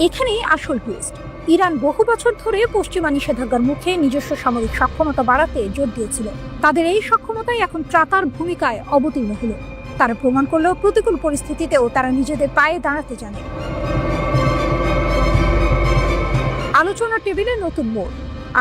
[SPEAKER 1] এখানেই আসল টুইস্ট। ইরান বহু বছর ধরে পশ্চিমা নিষেধাজ্ঞার মুখে নিজস্ব সামরিক সক্ষমতা বাড়াতে জোর দিয়েছিল। তাদের এই সক্ষমতাই এখন ত্রাতার ভূমিকায় অবতীর্ণ হলো। তারা প্রমাণ করল প্রতিকূল পরিস্থিতিতেও তারা নিজেদের পায়ে দাঁড়াতে জানে। আলোচনা টেবিলে নতুন মোড়।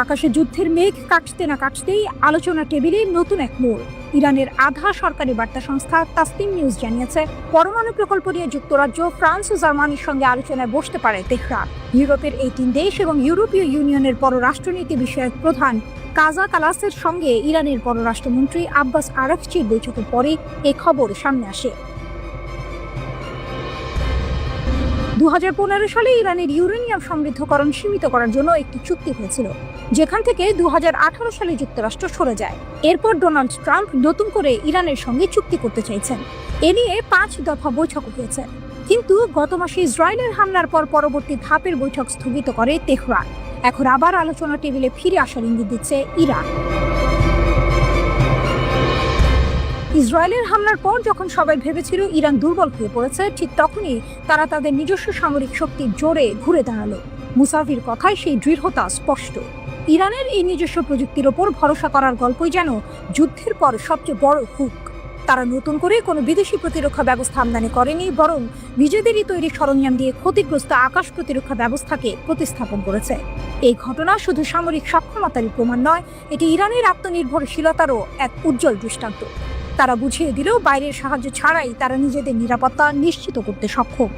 [SPEAKER 1] আকাশে যুদ্ধের মেঘ কাটতে না কাটতেই আলোচনা টেবিলে নতুন এক মোড়। ইরানের আধা সরকারি বার্তা সংস্থা তাসনিম নিউজ জানিয়েছে, পরমাণু প্রকল্প নিয়ে যুক্তরাজ্য, ফ্রান্স ও জার্মানির সঙ্গে আলোচনায় বসতে পারে তেহরান। ইউরোপের এই 3 দেশ এবং ইউরোপীয় ইউনিয়নের পররাষ্ট্রনীতি বিষয়ক প্রধান কাজা কালাসের সঙ্গে ইরানের পররাষ্ট্রমন্ত্রী আব্বাস আরাকচির বৈঠকের পরে এই খবর সামনে আসে। 2015 সালে ইরানের ইউরেনিয়াম সমৃদ্ধকরণ সীমিত করার জন্য একটি চুক্তি হয়েছিল, যেখান থেকে 2018 সালে যুক্তরাষ্ট্র সরে যায়। এরপর ডোনাল্ড ট্রাম্প নতুন করে ইরানের সঙ্গে চুক্তি করতে চাইছেন। এ নিয়ে 5 দফা বৈঠক হয়েছে। কিন্তু গত মাসে ইসরায়েলের হামলার পর পরবর্তী ধাপের বৈঠক স্থগিত করে তেহরান। এখন আবার আলোচনা টেবিলে ফিরে আসার ইঙ্গিত দিচ্ছে ইরান। ইসরায়েলের হামলার পর যখন সবাই ভেবেছিল ইরান দুর্বল হয়ে পড়েছে, ঠিক তখনই তারা তাদের নিজস্ব সামরিক শক্তির জোরে ঘুরে দাঁড়ালো। মুসাভির কথায় সেই দৃঢ়তা স্পষ্ট। ইরানের এই নিজস্ব প্রযুক্তির ওপর ভরসা করার গল্পই যেন যুদ্ধের পর সবচেয়ে বড় হুক। তারা নতুন করে কোনো বিদেশি প্রতিরক্ষা ব্যবস্থা আমদানি করেনি, বরং নিজেদেরই তৈরি সরঞ্জাম দিয়ে ক্ষতিগ্রস্ত আকাশ প্রতিরক্ষা ব্যবস্থাকে প্রতিস্থাপন করেছে। এই ঘটনা শুধু সামরিক সক্ষমতারই প্রমাণ নয়, এটি ইরানের আত্মনির্ভরশীলতারও এক উজ্জ্বল দৃষ্টান্ত। তারা বুঝিয়ে দিল বাইরের সাহায্য ছাড়াই তারা নিজেদের নিরাপত্তা নিশ্চিত করতে সক্ষম।